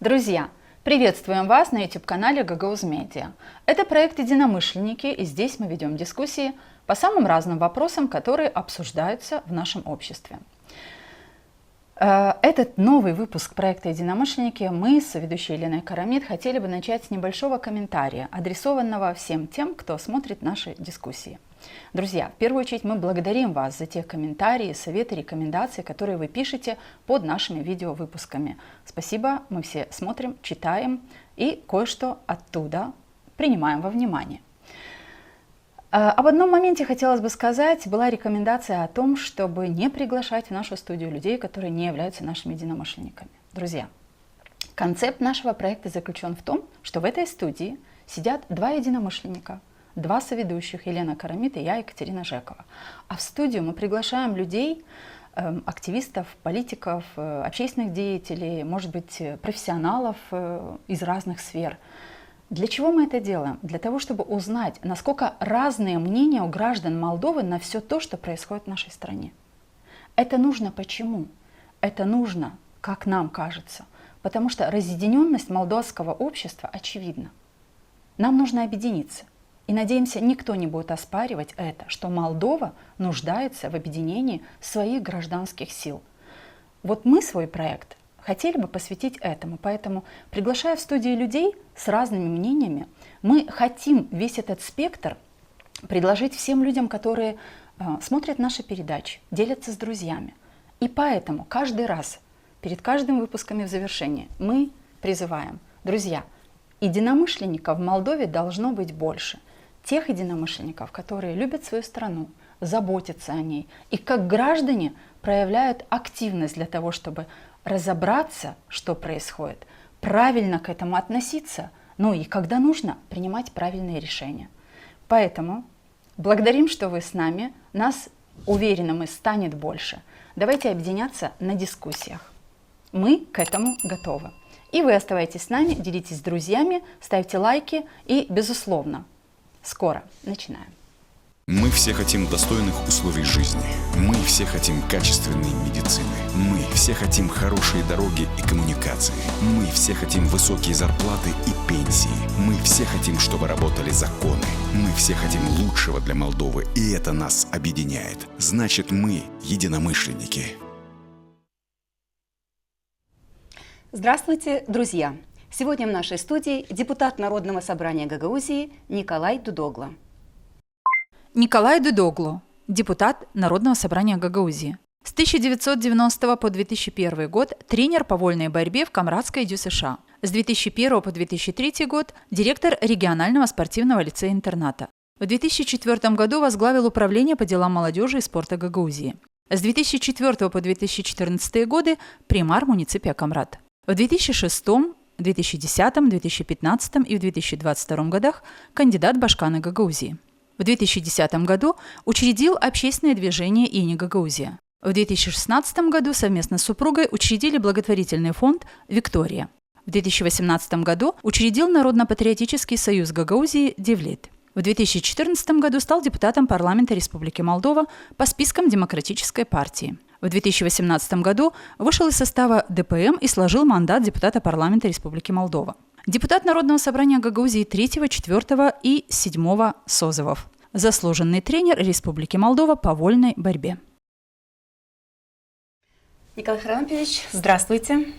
Друзья, приветствуем вас на YouTube-канале Gagauzy Media. Это проект «Единомышленники», и здесь мы ведем дискуссии по самым разным вопросам, которые обсуждаются в нашем обществе. Этот новый выпуск проекта «Единомышленники» мы с ведущей Еленой Карамид хотели бы начать с небольшого комментария, адресованного всем тем, кто смотрит наши дискуссии. Друзья, в первую очередь мы благодарим вас за те комментарии, советы, рекомендации, которые вы пишете под нашими видеовыпусками. Спасибо, мы все смотрим, читаем и кое-что оттуда принимаем во внимание. Об одном моменте хотелось бы сказать. Была рекомендация о том, чтобы не приглашать в нашу студию людей, которые не являются нашими единомышленниками. Друзья, концепт нашего проекта заключен в том, что в этой студии сидят два единомышленника, два соведущих, Елена Карамид и я, Екатерина Жекова. А в студию мы приглашаем людей, активистов, политиков, общественных деятелей, может быть, профессионалов из разных сфер. Для чего мы это делаем? Для того, чтобы узнать, насколько разные мнения у граждан Молдовы на все то, что происходит в нашей стране. Это нужно почему? Это нужно, как нам кажется, потому что разъединенность молдавского общества очевидна. Нам нужно объединиться. И, надеемся, никто не будет оспаривать это, что Молдова нуждается в объединении своих гражданских сил. Вот мы свой проект хотели бы посвятить этому, поэтому, приглашая в студию людей с разными мнениями, мы хотим весь этот спектр предложить всем людям, которые смотрят наши передачи, делятся с друзьями. И поэтому каждый раз, перед каждым выпуском в завершении, мы призываем: друзья, единомышленников в Молдове должно быть больше. Тех единомышленников, которые любят свою страну, заботятся о ней и как граждане проявляют активность для того, чтобы разобраться, что происходит, правильно к этому относиться, ну и когда нужно, принимать правильные решения. Поэтому благодарим, что вы с нами. Нас, уверенно, мы станет больше. Давайте объединяться на дискуссиях. Мы к этому готовы. И вы оставайтесь с нами, делитесь с друзьями, ставьте лайки и, безусловно, скоро начинаем. Мы все хотим достойных условий жизни. Мы все хотим качественной медицины. Мы все хотим хорошие дороги и коммуникации. Мы все хотим высокие зарплаты и пенсии. Мы все хотим, чтобы работали законы. Мы все хотим лучшего для Молдовы, и это нас объединяет. Значит, мы единомышленники. Здравствуйте, друзья! Сегодня в нашей студии депутат Народного собрания Гагаузии Николай Дудогло. Николай Дудогло, депутат Народного собрания Гагаузии. С 1990 по 2001 год тренер по вольной борьбе в Камрадской ДЮСШ. С 2001 по 2003 год директор регионального спортивного лицея-интерната. В 2004 году возглавил управление по делам молодежи и спорта Гагаузии. С 2004 по 2014 годы примар муниципия Камрад. В 2006, 2010, 2015 и в 2022 годах кандидат Башканы Гагаузии. В 2010 году учредил общественное движение «Ини Гагаузия». В 2016 году совместно с супругой учредили благотворительный фонд «Виктория». В 2018 году учредил Народно-патриотический союз Гагаузии «Девлет». В 2014 году стал депутатом парламента Республики Молдова по спискам Демократической партии. В 2018 году вышел из состава ДПМ и сложил мандат депутата парламента Республики Молдова. Депутат Народного собрания Гагаузии 3, 4 и 7 созывов. Заслуженный тренер Республики Молдова по вольной борьбе. Николай Харлампьевич, здравствуйте.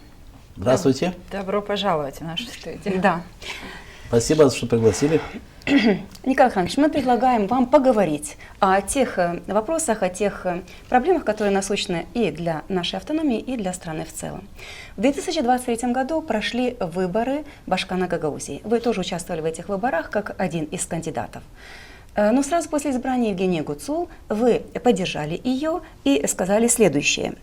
Здравствуйте. Добро пожаловать в нашу студию. Да. Спасибо, что пригласили. Николай Харлампьевич, мы предлагаем вам поговорить о тех вопросах, о тех проблемах, которые насущны и для нашей автономии, и для страны в целом. В 2023 году прошли выборы Башкана Гагаузии. Вы тоже участвовали в этих выборах как один из кандидатов. Но сразу после избрания Евгении Гуцул вы поддержали ее и сказали следующее,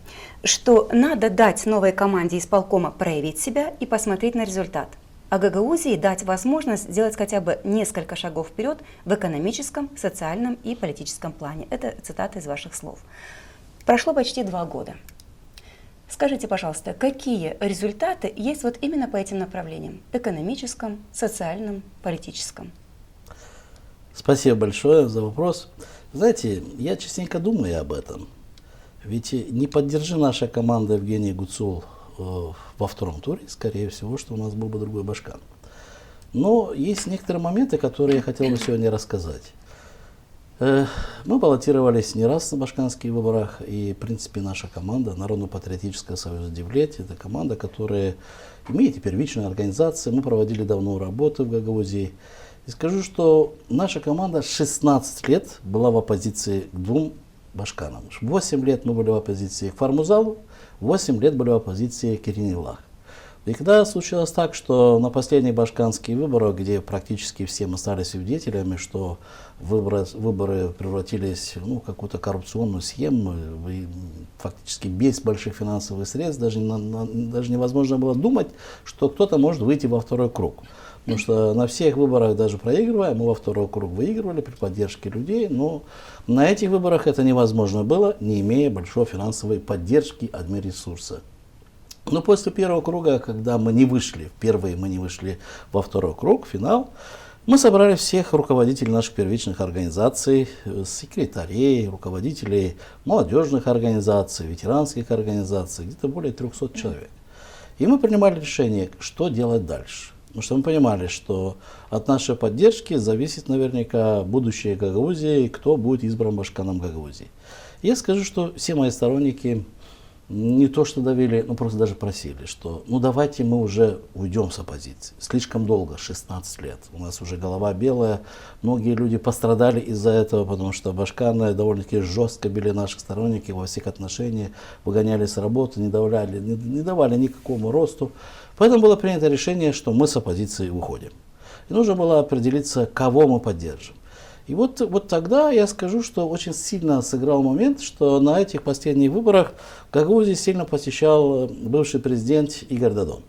что надо дать новой команде исполкома проявить себя и посмотреть на результат. А Гагаузии дать возможность сделать хотя бы несколько шагов вперед в экономическом, социальном и политическом плане. Это цитата из ваших слов. Прошло почти 2 года. Скажите, пожалуйста, какие результаты есть вот именно по этим направлениям? Экономическом, социальном, политическом? Спасибо большое за вопрос. Знаете, я частенько думаю об этом. Ведь не поддержи наша команда Евгении Гуцул во втором туре, скорее всего, что у нас был бы другой Башкан. Но есть некоторые моменты, которые я хотел бы сегодня рассказать. Мы баллотировались не раз на башканских выборах, и, в принципе, наша команда, Народно-патриотическая союз Девлет, это команда, которая имеет первичную организацию. Мы проводили давно работы в Гагаузии. И скажу, что наша команда 16 лет была в оппозиции к двум башканам. 8 лет мы были в оппозиции к Фармузалу, 8 лет были в оппозиции к Иринилах. И когда случилось так, что на последних башканских выборах, где практически все мы стали свидетелями, что выборы превратились в какую-то коррупционную схему, и фактически без больших финансовых средств, даже невозможно было думать, что кто-то может выйти во второй круг. Потому что на всех выборах, даже проигрывая, мы во второй круг выигрывали при поддержке людей, но на этих выборах это невозможно было, не имея большой финансовой поддержки админресурса. Но после первого круга, когда мы не вышли, впервые мы не вышли во второй круг, финал, мы собрали всех руководителей наших первичных организаций, секретарей, руководителей молодежных организаций, ветеранских организаций, где-то более 300 человек. И мы принимали решение, что делать дальше. Потому что мы понимали, что от нашей поддержки зависит наверняка будущее Гагаузии, кто будет избран Башканом Гагаузии. Я скажу, что все мои сторонники не то что давили, но просто даже просили, что давайте мы уже уйдем с оппозиции. Слишком долго, 16 лет. У нас уже голова белая. Многие люди пострадали из-за этого, потому что башканы довольно-таки жестко били наших сторонников во всех отношениях, выгоняли с работы, не давали никакому росту. Поэтому было принято решение, что мы с оппозиции уходим. И нужно было определиться, кого мы поддержим. И вот тогда я скажу, что очень сильно сыграл момент, что на этих последних выборах Гагаузию сильно посещал бывший президент Игорь Додон.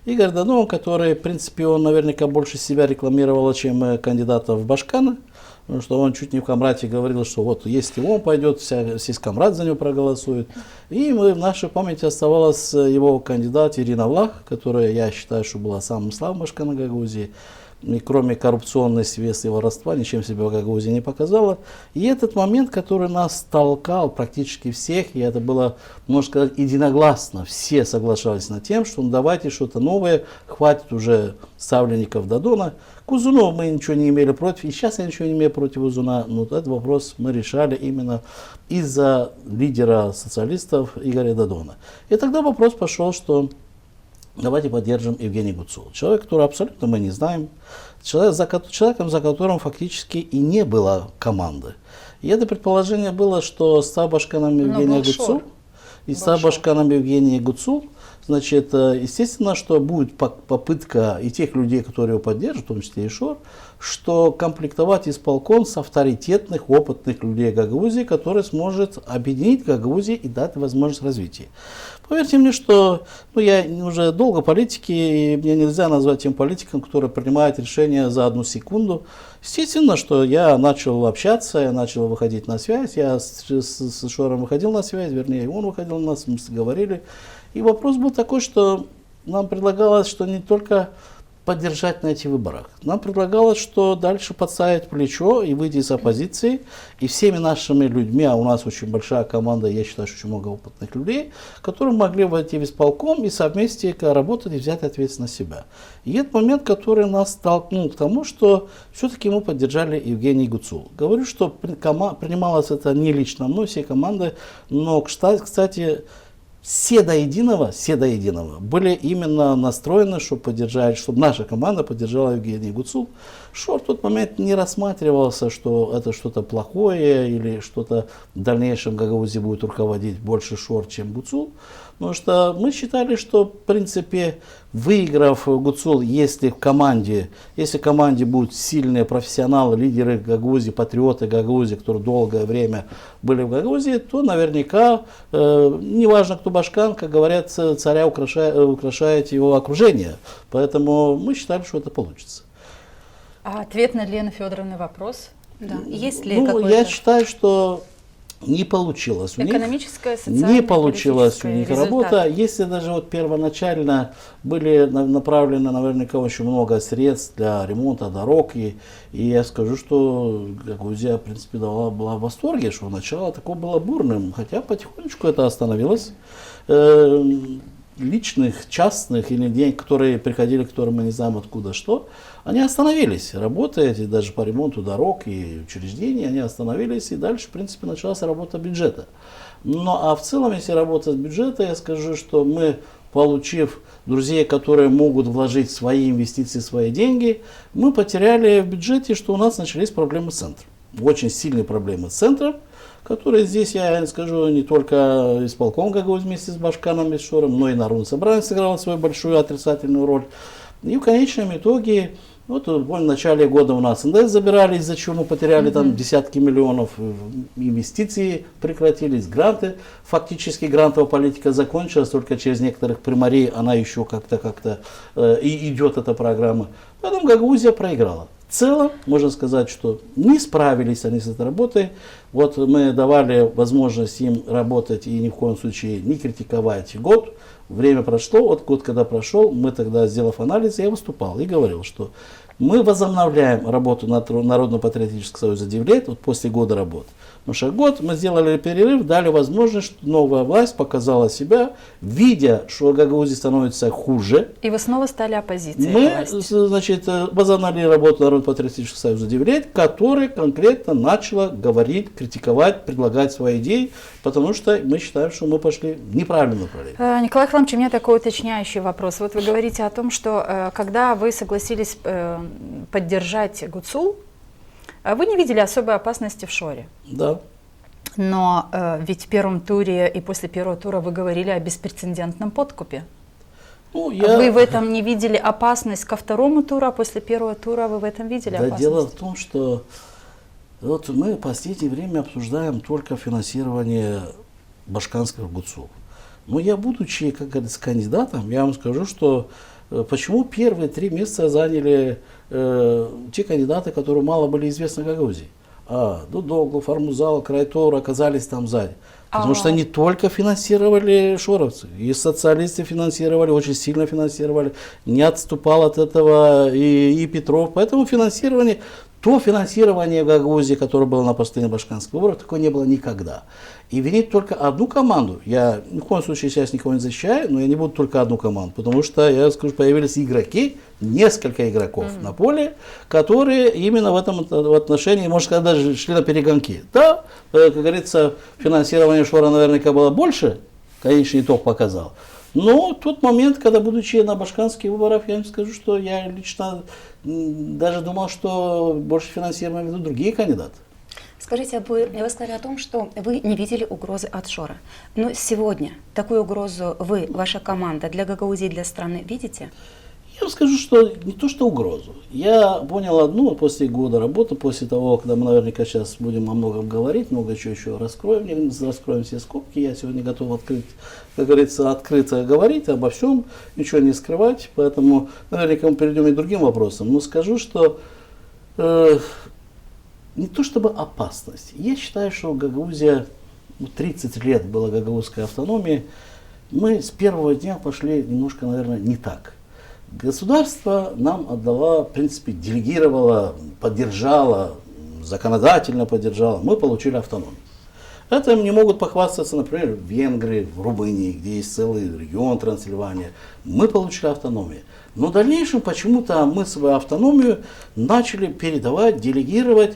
Игорь Додон, который, в принципе, он наверняка больше себя рекламировал, чем кандидата в Башкана, потому что он чуть не в Камрате говорил, что вот если он пойдет, весь Камрат за него проголосует. И в нашей памяти оставалась его кандидат Ирина Влах, которая, я считаю, что была самым слабым Башканом Гагаузии. И кроме коррупционной связи и воровства, ничем себя Гагаузия не показала. И этот момент, который нас толкал практически всех, и это было, можно сказать, единогласно, все соглашались над тем, что давайте что-то новое, хватит уже ставленников Додона. К Узуну мы ничего не имели против, и сейчас я ничего не имею против Узуна, но этот вопрос мы решали именно из-за лидера социалистов Игоря Додона. И тогда вопрос пошел, что давайте поддержим Евгения Гуцула. Человек, которого абсолютно мы не знаем. Человеком, за которым фактически и не было команды. И это предположение было, что став башканом Евгения Гуцул, значит, естественно, что будет попытка и тех людей, которые его поддержат, в том числе и Шор, что комплектовать исполком с авторитетных, опытных людей Гагаузии, которые сможет объединить Гагаузию и дать возможность развития. Поверьте мне, что я уже долго в политике, и мне нельзя назвать тем политиком, который принимает решения за одну секунду. Естественно, что я начал общаться, я начал выходить на связь, я с Шором выходил на связь, вернее, он выходил на нас, мы говорили. И вопрос был такой, что нам предлагалось, что не только поддержать на этих выборах. Нам предлагалось, что дальше подставить плечо и выйти из оппозиции. И всеми нашими людьми, а у нас очень большая команда, я считаю, что очень много опытных людей, которые могли войти в исполком и совместе работать и взять ответственность на себя. И этот момент, который нас толкнул к тому, что все-таки мы поддержали Евгения Гуцул. Говорю, что принималось это не лично мной, всей командой, но, кстати, все до единого были именно настроены, чтобы наша команда поддержала Евгения Гуцул. Шор в тот момент не рассматривался, что это что-то плохое или что-то в дальнейшем Гагаузии будет руководить больше Шор, чем Гуцул. Потому что мы считали, что в принципе, выиграв Гуцул, если в команде будут сильные профессионалы, лидеры Гагаузии, патриоты Гагаузии, которые долгое время были в Гагаузии, то наверняка, неважно кто башкан, как говорят, царя украшает его окружение. Поэтому мы считали, что это получится. А ответ на Лены Федоровны вопрос? Да. Есть ли какой-то... Я считаю, что не получилось у них. Экономическая, социальная, не получилась у них результат. работа. Если даже первоначально были направлены наверняка очень много средств для ремонта дорог, и я скажу, что Гагаузия, в принципе, была в восторге, что начало такое было бурным, хотя потихонечку это остановилось. личных, частных или денег, которые приходили, которые мы не знаем откуда что, они остановились. Работа эти, даже по ремонту дорог и учреждений, они остановились, и дальше, в принципе, началась работа бюджета. Ну, а в целом, если работать с бюджета, я скажу, что мы, получив друзей, которые могут вложить свои инвестиции, свои деньги, мы потеряли в бюджете, что у нас начались проблемы с центром. Очень сильные проблемы с центром, которые здесь, я скажу, не только исполком Гагаузии вместе с Башканом и Шором, но и Народное собрание сыграло свою большую отрицательную роль. И в конечном итоге, вот в начале года у нас НДС забирали, из-за чего мы потеряли там десятки миллионов, инвестиции прекратились, гранты, фактически грантовая политика закончилась, только через некоторых примарей она еще как-то и идет эта программа. Поэтому Гагаузия проиграла. В целом, можно сказать, что не справились они с этой работой. Вот мы давали возможность им работать и ни в коем случае не критиковать год. Время прошло, вот год когда прошел, мы тогда, сделав анализ, я выступал и говорил, что мы возобновляем работу Народно-патриотического союза 9 лет, вот после года работы. Потому что год мы сделали перерыв, дали возможность, что новая власть показала себя, видя, что Гагаузия становится хуже. И вы снова стали оппозицией Мы, власти. значит, возобновили работу Народно-патриотического союза 9 лет, который конкретно начала говорить, критиковать, предлагать свои идеи, потому что мы считаем, что мы пошли в неправильном направлении. Николай Харламович, у меня такой уточняющий вопрос. Вот вы говорите о том, что когда вы согласились поддержать ГУЦУЛ, вы не видели особой опасности в Шоре. Да. Но ведь в первом туре и после первого тура вы говорили о беспрецедентном подкупе. Ну, Вы в этом не видели опасность ко второму туру, а после первого тура вы в этом видели Да, опасность? дело в том, что вот мы в последнее время обсуждаем только финансирование башканских ГУЦУЛ. Но я, будучи, как говорится, кандидатом, я вам скажу, что почему первые 3 месяца заняли те кандидаты, которые мало были известны в Гагаузии. Дудоглу, Формузал, Крайтор оказались там сзади. Потому что не только финансировали шоровцы, и социалисты финансировали, очень сильно финансировали, не отступал от этого и Петров. Поэтому финансирование, то финансирование в Гагаузии, которое было на последних башканских выборах, такое не было никогда. И винить только одну команду, я ни в коем случае сейчас никого не защищаю, но я не буду только одну команду, потому что, я скажу, появились игроки, несколько игроков на поле, которые именно в этом отношении, можно сказать, даже шли на перегонки. Да, как говорится, финансирование Шора наверняка было больше, конечный итог показал. Но тот момент, когда, будучи на башканских выборах, я вам скажу, что я лично даже думал, что больше финансирования ведут другие кандидаты. Скажите, вы сказали о том, что вы не видели угрозы от Шора. Но сегодня такую угрозу вы, ваша команда для Гагаузии, для страны видите? Я вам скажу, что не то, что угрозу. Я понял одну после года работы, после того, когда мы наверняка сейчас будем о многом говорить, много чего еще раскроем все скобки. Я сегодня готов открыть, как говорится, открыто говорить обо всем, ничего не скрывать. Поэтому наверняка мы перейдем и к другим вопросам. Но скажу, что не то чтобы опасность. Я считаю, что Гагаузия, 30 лет была гагаузской автономии, мы с первого дня пошли немножко, наверное, не так. Государство нам отдало, в принципе, делегировало, поддержало, законодательно поддержало. Мы получили автономию. Этим не могут похвастаться, например, в Венгрии, в Румынии, где есть целый регион Трансильвания. Мы получили автономию. Но в дальнейшем почему-то мы свою автономию начали передавать, делегировать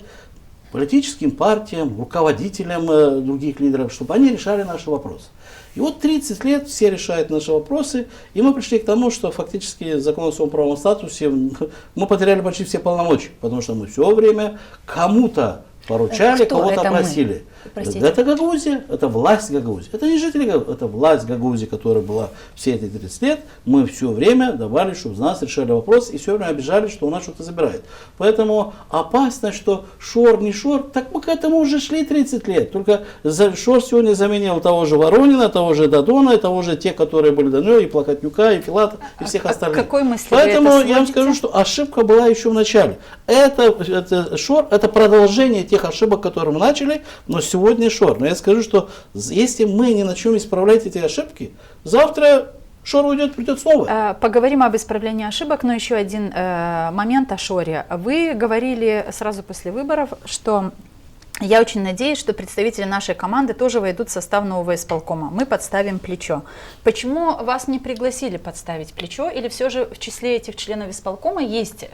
политическим партиям, руководителям других лидеров, чтобы они решали наши вопросы. И вот 30 лет все решают наши вопросы, и мы пришли к тому, что фактически закон о своем правовом статусе мы потеряли почти все полномочия, потому что мы все время кому-то поручали, кого-то просили. Это Гагаузия, это власть Гагаузии. Это не жители Гагаузии, это власть Гагаузии, которая была все эти 30 лет. Мы все время давали, чтобы за нас решали вопрос, и все время обижали, что у нас что-то забирают. Поэтому опасно, что Шор не Шор, так мы к этому уже шли 30 лет. Только Шор сегодня заменил того же Воронина, того же Додона, и того же тех, которые были до него, и Плохотнюка, и Филата, и всех остальных. Какой мысли Поэтому вы это я вам скажу, что ошибка была еще в начале. Это Шор, это продолжение тех ошибок, которые мы начали, но сегодня Шор. Но я скажу, что если мы не начнем исправлять эти ошибки, завтра Шор уйдет, придет снова. Поговорим об исправлении ошибок, но еще один момент о Шоре. Вы говорили сразу после выборов, что Я очень надеюсь, что представители нашей команды тоже войдут в состав нового исполкома. Мы подставим плечо. Почему вас не пригласили подставить плечо? Или все же в числе этих членов исполкома есть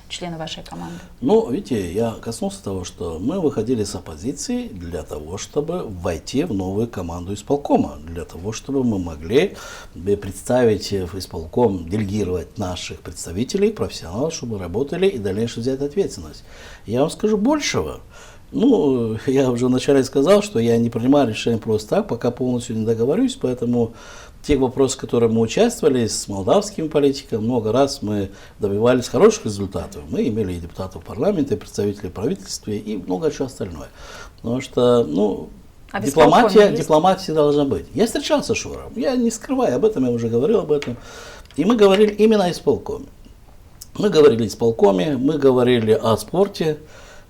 члены вашей команды? Ну, видите, я коснулся того, что мы выходили с оппозиции для того, чтобы войти в новую команду исполкома, для того, чтобы мы могли представить в исполком, делегировать наших представителей, профессионалов, чтобы работали и дальше взять ответственность. Я вам скажу большего. Ну, я уже вначале сказал, что я не принимаю решение просто так, пока полностью не договорюсь, поэтому те вопросы, в которых мы участвовали с молдавскими политиками, много раз мы добивались хороших результатов. Мы имели и депутатов парламента, и представителей правительства, и много чего остальное. Потому что, ну, дипломатия должна быть. Я встречался с Шуром, я не скрываю об этом, я уже говорил об этом. И мы говорили именно о исполкоме. Мы говорили о исполкоме, мы говорили о спорте.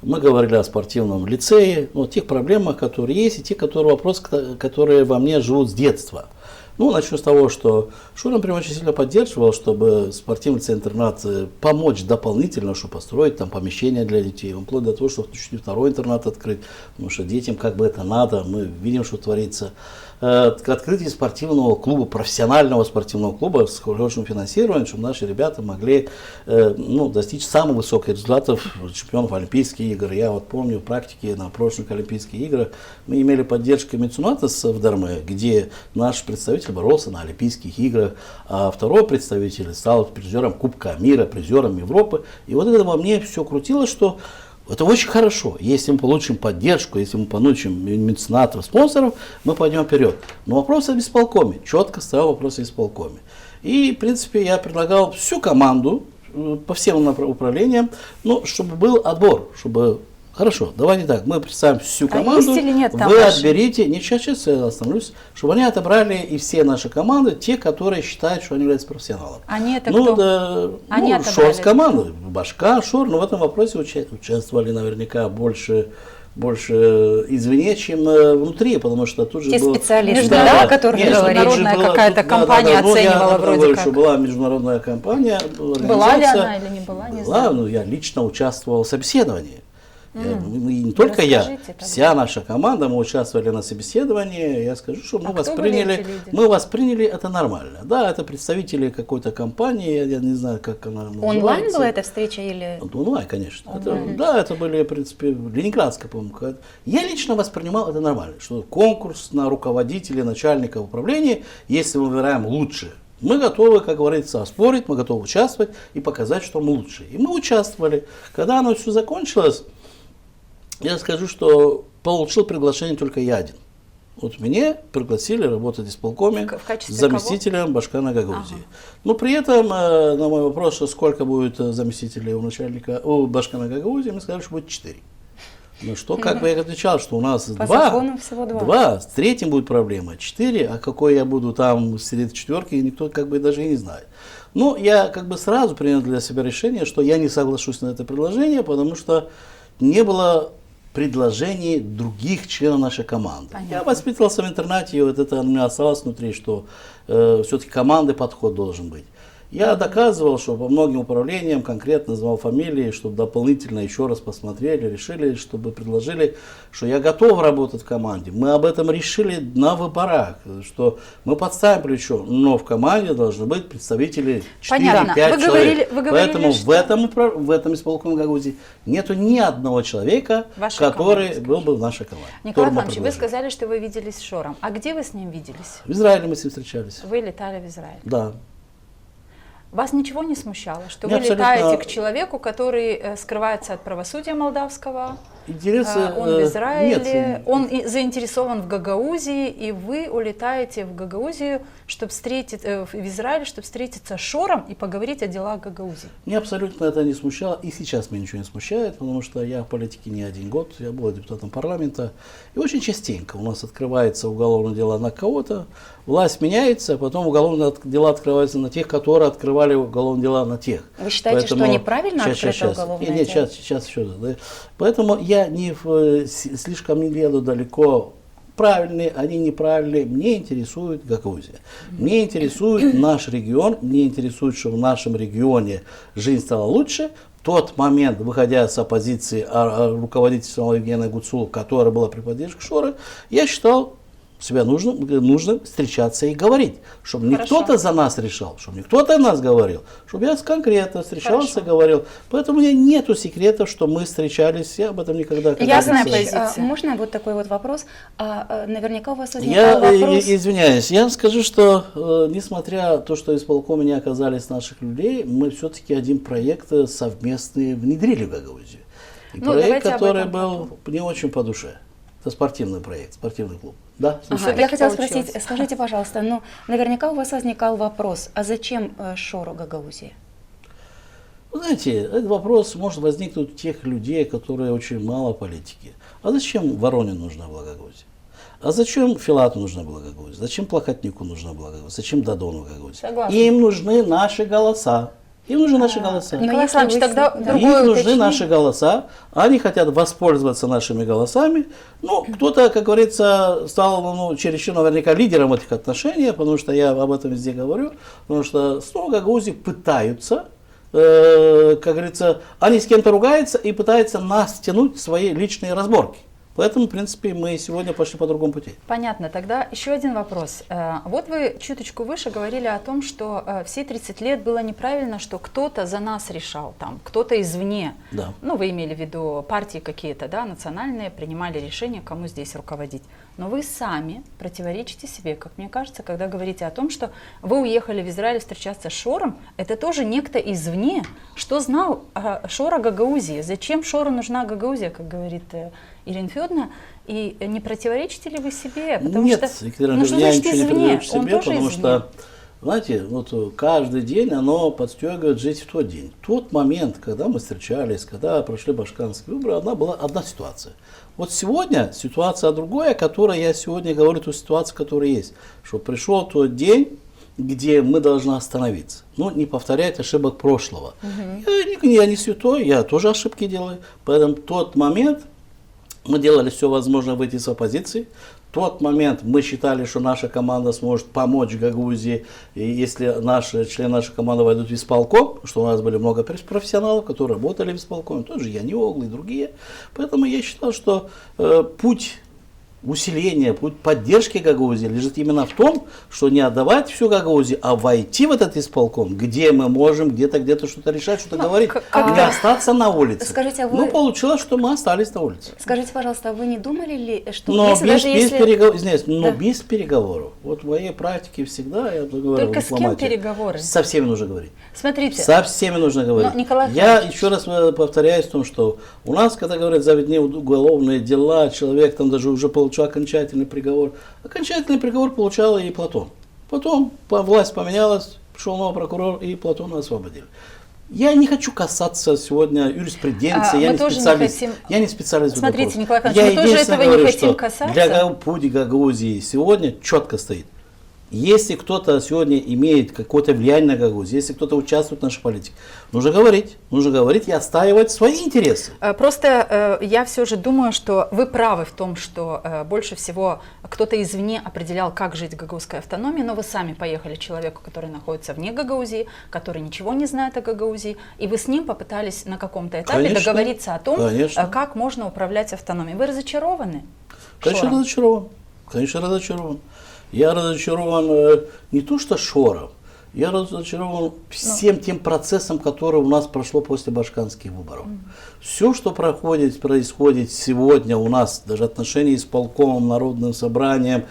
Мы говорили о спортивном лицее, о тех проблемах, которые есть, и те вопросы, которые во мне живут с детства. Ну, начну с того, что Шура, например, очень сильно поддерживал, чтобы спортивный интернат помочь дополнительно, чтобы построить там помещения для детей. Он вплоть до того, что чуть второй интернат открыть, потому что детям как бы это надо, мы видим, что творится. Открытие спортивного клуба, профессионального спортивного клуба с хорошим финансированием, чтобы наши ребята могли достичь самых высоких результатов чемпионов Олимпийских игр. Я вот помню в практике на прошлых Олимпийских играх мы имели поддержку Мецунатас в Дарме, где наш представитель боролся на Олимпийских играх, а второй представитель стал призером Кубка мира, призером Европы. И вот это во мне все крутилось, что это очень хорошо. Если мы получим поддержку, если мы получим меценатов, спонсоров, мы пойдем вперед. Но вопрос об исполкоме. Четко стоял вопрос о исполкоме. И, в принципе, я предлагал всю команду по всем управлениям, чтобы был отбор, чтобы... Хорошо, давайте так, мы представим всю команду, есть или нет там вы отберите, сейчас я остановлюсь, чтобы они отобрали и все наши команды, те, которые считают, что они являются профессионалом. Они это кто? Да, они Шор с командой, Башка, Шор, но в этом вопросе участвовали наверняка больше извне, чем внутри, потому что тут же те было... специалисты, которые международная какая-то компания оценивала вроде как. Что была международная компания, была ли она или не была, не знаю. Но я лично участвовал в собеседовании. И не только я, вся наша команда, мы участвовали на собеседовании. Я скажу, что мы восприняли это нормально. Да, это представители какой-то компании, я не знаю, как она называется. Онлайн была эта встреча или? Онлайн, конечно. Это были, в принципе, ленинградская, по-моему. Я лично воспринимал это нормально, что конкурс на руководителей, начальников управления, если мы выбираем лучше. Мы готовы, как говорится, оспорить, мы готовы участвовать и показать, что мы лучше. И мы участвовали. Когда оно все закончилось, я скажу, что получил приглашение только я один. Вот меня пригласили работать в исполкоме в заместителем Башкана Гагаузии. Но при этом на мой вопрос, сколько будет заместителей у Башкана Гагаузии, мы сказали, что будет 4. Ну что, как бы я отвечал, что у нас по закону всего два. С третьим будет проблема, 4, а какой я буду там среди четверки, никто как бы даже и не знает. Но я как бы сразу принял для себя решение, что я не соглашусь на это предложение, потому что не было предложений других членов нашей команды. Понятно. Я воспитывался в интернате, и вот это у меня осталось внутри, что все-таки командный подход должен быть. Я доказывал, что по многим управлениям, конкретно называл фамилии, чтобы дополнительно еще раз посмотрели, решили, чтобы предложили, что я готов работать в команде. Мы об этом решили на выборах, что мы подставим плечо, но в команде должны быть представители 4-5 человек. Поэтому что? в этом исполкоме Гагаузии нету ни одного человека, который был бы в нашей команде. Николай Иванович, вы сказали, что вы виделись с Шором. А где вы с ним виделись? В Израиле мы с ним встречались. Вы летали в Израиль? Да. Вас ничего не смущало, что вы летаете к человеку, который скрывается от правосудия молдавского? Он в Израиле, он заинтересован в Гагаузии, и вы улетаете в Гагаузию, чтобы в Израиль, чтобы встретиться с Шором и поговорить о делах Гагаузии. Меня абсолютно это не смущало, и сейчас меня ничего не смущает, потому что я в политике не 1 год, я был депутатом парламента, и очень частенько у нас открывается уголовное дело на кого-то, власть меняется, а потом уголовные дела открываются на тех, которые открывали уголовные дела на тех. Вы считаете, что неправильно открыто уголовное дело? Нет, сейчас еще. Да. Поэтому я слишком не еду далеко. Правильные, они неправильные. Мне интересует Гагаузия. Мне интересует наш регион. Мне интересует, чтобы в нашем регионе жизнь стала лучше. тот момент, выходя с оппозиции руководительства Евгения Гуцулова, которая была при поддержке Шоры, я считал себя нужно встречаться и говорить, чтобы не кто-то за нас решал, чтобы не кто-то о нас говорил, чтобы я конкретно встречался и говорил. Поэтому у меня нету секретов, что мы встречались, я об этом никогда не Ясная говорил. позиция. Можно вот такой вот вопрос? Наверняка у вас возникал Я вопрос. извиняюсь, я скажу, что несмотря на то, что исполкоме не оказались наших людей, мы все-таки один проект совместный внедрили в Гагаузию. И проект, который был не очень по душе. Это спортивный проект, спортивный клуб. Да, Я хотела спросить, скажите, пожалуйста, ну, наверняка у вас возникал вопрос, а зачем Шору Гагаузии? Вы знаете, этот вопрос может возникнуть у тех людей, которые очень мало политики. А зачем Вороне нужна была Гагаузия? А зачем Филату нужна была Гагаузия? Зачем Плохотнику нужна была Гагаузия? Зачем Додону Гагаузия? Согласна. Им нужны наши голоса. Им нужны наши голоса. Николай Александрович, тогда Им другое нужны уточнение. наши голоса, они хотят воспользоваться нашими голосами. Ну, кто-то, как говорится, стал чересчур наверняка лидером этих отношений, потому что я об этом везде говорю, потому что снова Гагаузии пытаются, как говорится, они с кем-то ругаются и пытаются нас тянуть в свои личные разборки. Поэтому, в принципе, мы сегодня пошли по другому пути. Понятно. Тогда еще один вопрос. Вот вы чуточку выше говорили о том, что все 30 лет было неправильно, что кто-то за нас решал, там, кто-то извне. Да. Ну, вы имели в виду партии какие-то, да, национальные, принимали решение, кому здесь руководить. Но вы сами противоречите себе, как мне кажется, когда говорите о том, что вы уехали в Израиль встречаться с Шором. Это тоже некто извне. Что знал Шора Гагаузии? Зачем Шору нужна Гагаузия, как говорит Ирина Федоровна, и не противоречите ли вы себе? Потому Нет, что, Екатерина, что я значит ничего не извне? противоречу Он себе, тоже потому извне. что, знаете, вот каждый день оно подстегивает жить в тот день. Тот момент, когда мы встречались, когда прошли башкирские выборы, была одна ситуация. Вот сегодня ситуация другая, о которой я сегодня говорю, ту ситуацию, которая есть. Что пришел тот день, где мы должны остановиться. Ну, не повторять ошибок прошлого. Я не святой, я тоже ошибки делаю. Поэтому тот момент мы делали все возможное выйти с оппозиции. В тот момент мы считали, что наша команда сможет помочь Гагаузии, если члены нашей команды войдут в исполком, что у нас были много профессионалов, которые работали в исполкоме, тот же Яниоглы и другие. Поэтому я считал, что путь усиления, путь поддержки Гагаузии лежит именно в том, что не отдавать всю Гагаузию, а войти в этот исполком, где мы можем где-то что-то решать, что-то говорить, не остаться на улице. Скажите, а вы... Ну, получилось, что мы остались на улице. Скажите, пожалуйста, а вы не думали ли, что Но если без переговоров. Вот в моей практике всегда, я говорю, Только с кем переговоры? Со всеми нужно говорить. Смотрите. Со всеми нужно говорить. Николай Я Иванович. еще раз повторяюсь в том, что у нас, когда говорят заведены уголовные дела, человек там даже уже получил окончательный приговор. Окончательный приговор получал и Платон. Потом власть поменялась, пришел новый прокурор, и Платона освободили. Я не хочу касаться сегодня юриспруденции, я не специалист. Я не специалист в этом Смотрите, вопросе. Николай Иванович, Я мы тоже единственное этого не говорю, хотим что касаться. Для пути Гагаузии сегодня четко стоит. Если кто-то сегодня имеет какое-то влияние на Гагаузию, если кто-то участвует в нашей политике, нужно говорить и отстаивать свои интересы. Просто я все же думаю, что вы правы в том, что больше всего кто-то извне определял, как жить в гагаузской автономии, но вы сами поехали к человеку, который находится вне Гагаузии, который ничего не знает о Гагаузии, и вы с ним попытались на каком-то этапе Конечно, договориться о том, конечно. как можно управлять автономией. Вы разочарованы? Конечно, Шором? разочарован. Конечно, разочарован. Я разочарован не то что Шором, я разочарован всем тем процессом, который у нас прошло после башкирских выборов. Все, что происходит сегодня у нас, даже отношения с полкомом, народным собранием,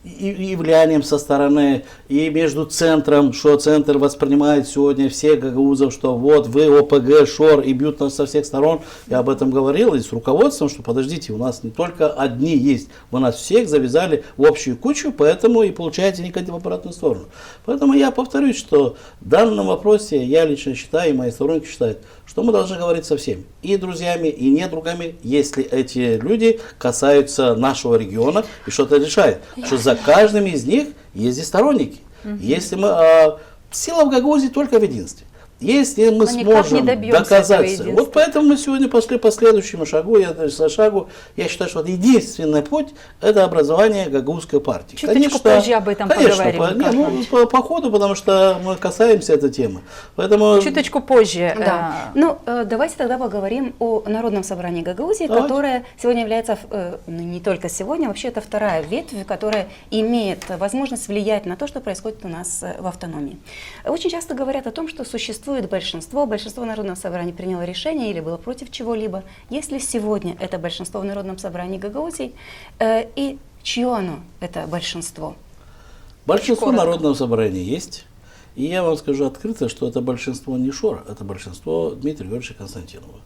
и влиянием со стороны, и между центром, что центр воспринимает сегодня всех гагаузов, что вот вы ОПГ, Шор, и бьют нас со всех сторон. Я об этом говорил и с руководством, что подождите, у нас не только одни есть, вы нас всех завязали в общую кучу, поэтому и получаете негатив в обратную сторону. Поэтому я повторюсь, что в данном вопросе я лично считаю, и мои сторонники считают, что мы должны говорить со всеми, и друзьями, и недругами, если эти люди касаются нашего региона и что-то решают. Что за каждым из них есть и сторонники. Если мы, сила в Гагаузии только в единстве. Если мы никак не сможем добьемся доказать, этого единства. вот поэтому мы сегодня пошли по следующему шагу, я считаю, что единственный путь – это образование гагаузской партии. Чуточку позже об этом поговорим, Николай по ходу, потому что мы касаемся этой темы. Поэтому Чуточку позже. Да. Ну, давайте тогда поговорим о Народном собрании Гагаузии, Давайте. которое сегодня является, ну, не только сегодня, вообще это вторая ветвь, которая имеет возможность влиять на то, что происходит у нас в автономии. Очень часто говорят о том, что существует большинство Народного собрания приняло решение или было против чего-либо. Если сегодня это большинство в Народном собрании Гагаузии, и чье оно, это большинство? большинство Коротко. народного собрания есть. И я вам скажу открыто, что это большинство не Шора, это большинство Дмитрия Георгиевича Константинова.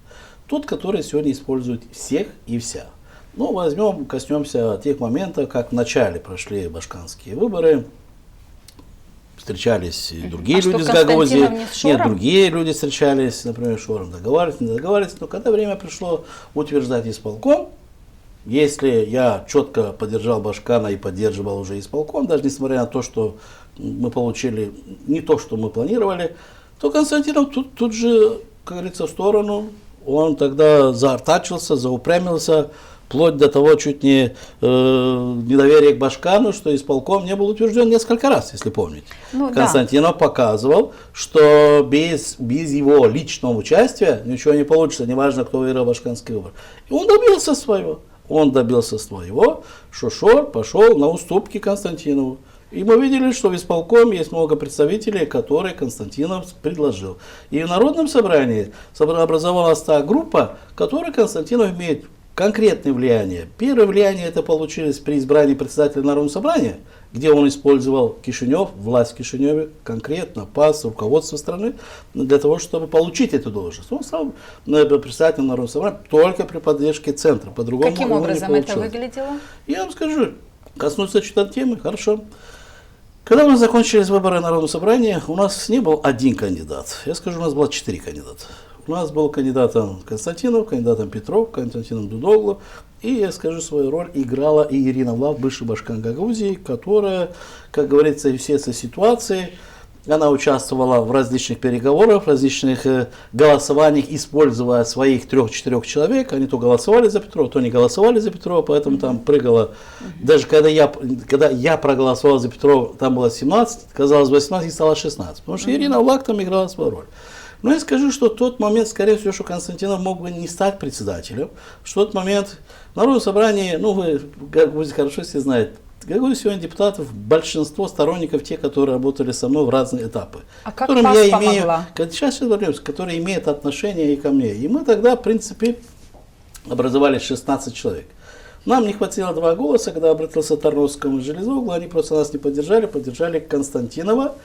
Тот, который сегодня использует всех и вся. Ну, коснемся тех моментов, как в начале прошли башканские выборы. Встречались и другие люди с Гагаузии. Константинов не с Шором? Нет, другие люди встречались, например, с Шором, договаривались, не договаривались. Но когда время пришло утверждать исполком, если я четко поддержал Башкана и поддерживал уже исполком, даже несмотря на то, что мы получили не то, что мы планировали, то Константинов тут же, как говорится, в сторону. Он тогда заортачился, заупрямился, вплоть до того чуть не недоверие к Башкану, что исполком не был утвержден несколько раз, если помните. Ну, Константинов показывал, что без его личного участия ничего не получится, неважно, кто выиграл башканский выбор. И он добился своего. Что Шор пошел на уступки Константинову. И мы видели, что в исполкоме есть много представителей, которые Константинов предложил. И в Народном собрании образовалась та группа, которой Константинов имеет конкретное влияние. Первое влияние это получилось при избрании председателя Народного собрания, где он использовал Кишинев, власть в Кишиневе, конкретно ПАС, руководство страны, для того, чтобы получить эту должность. Он стал председателем Народного собрания только при поддержке центра. По-другому Каким его не образом это получилось. выглядело? Я вам скажу, коснуться чуть-чуть темы, хорошо. Когда у нас закончились выборы Народного собрания, у нас не был один кандидат. Я скажу, у нас было 4 кандидата. У нас был кандидатом Константинов, кандидатом Петров, кандидатом Дудоглу. И, я скажу, свою роль играла и Ирина Влав, бывший башкан Гагаузии, которая, как говорится, в всей этой ситуации, она участвовала в различных переговорах, в различных голосованиях, используя своих 3-4 человек. Они то голосовали за Петрова, то не голосовали за Петрова, поэтому там прыгало. Даже когда я проголосовал за Петрова, там было 17, казалось 18 и стало 16. Потому что Ирина Влак там играла свою роль. Но я скажу, что в тот момент, скорее всего, что Константинов мог бы не стать председателем. Что в тот момент в Народном собрании, ну вы хорошо все знаете, Гагаузии сегодня депутатов большинство сторонников, те, которые работали со мной в разные этапы. А как ПАС помогла? Сейчас вернемся, которые имеют отношение и ко мне. И мы тогда, в принципе, образовали 16 человек. Нам не хватило 2 голоса, когда обратился Тарновскому и Железоглу, они просто нас не поддержали Константинова.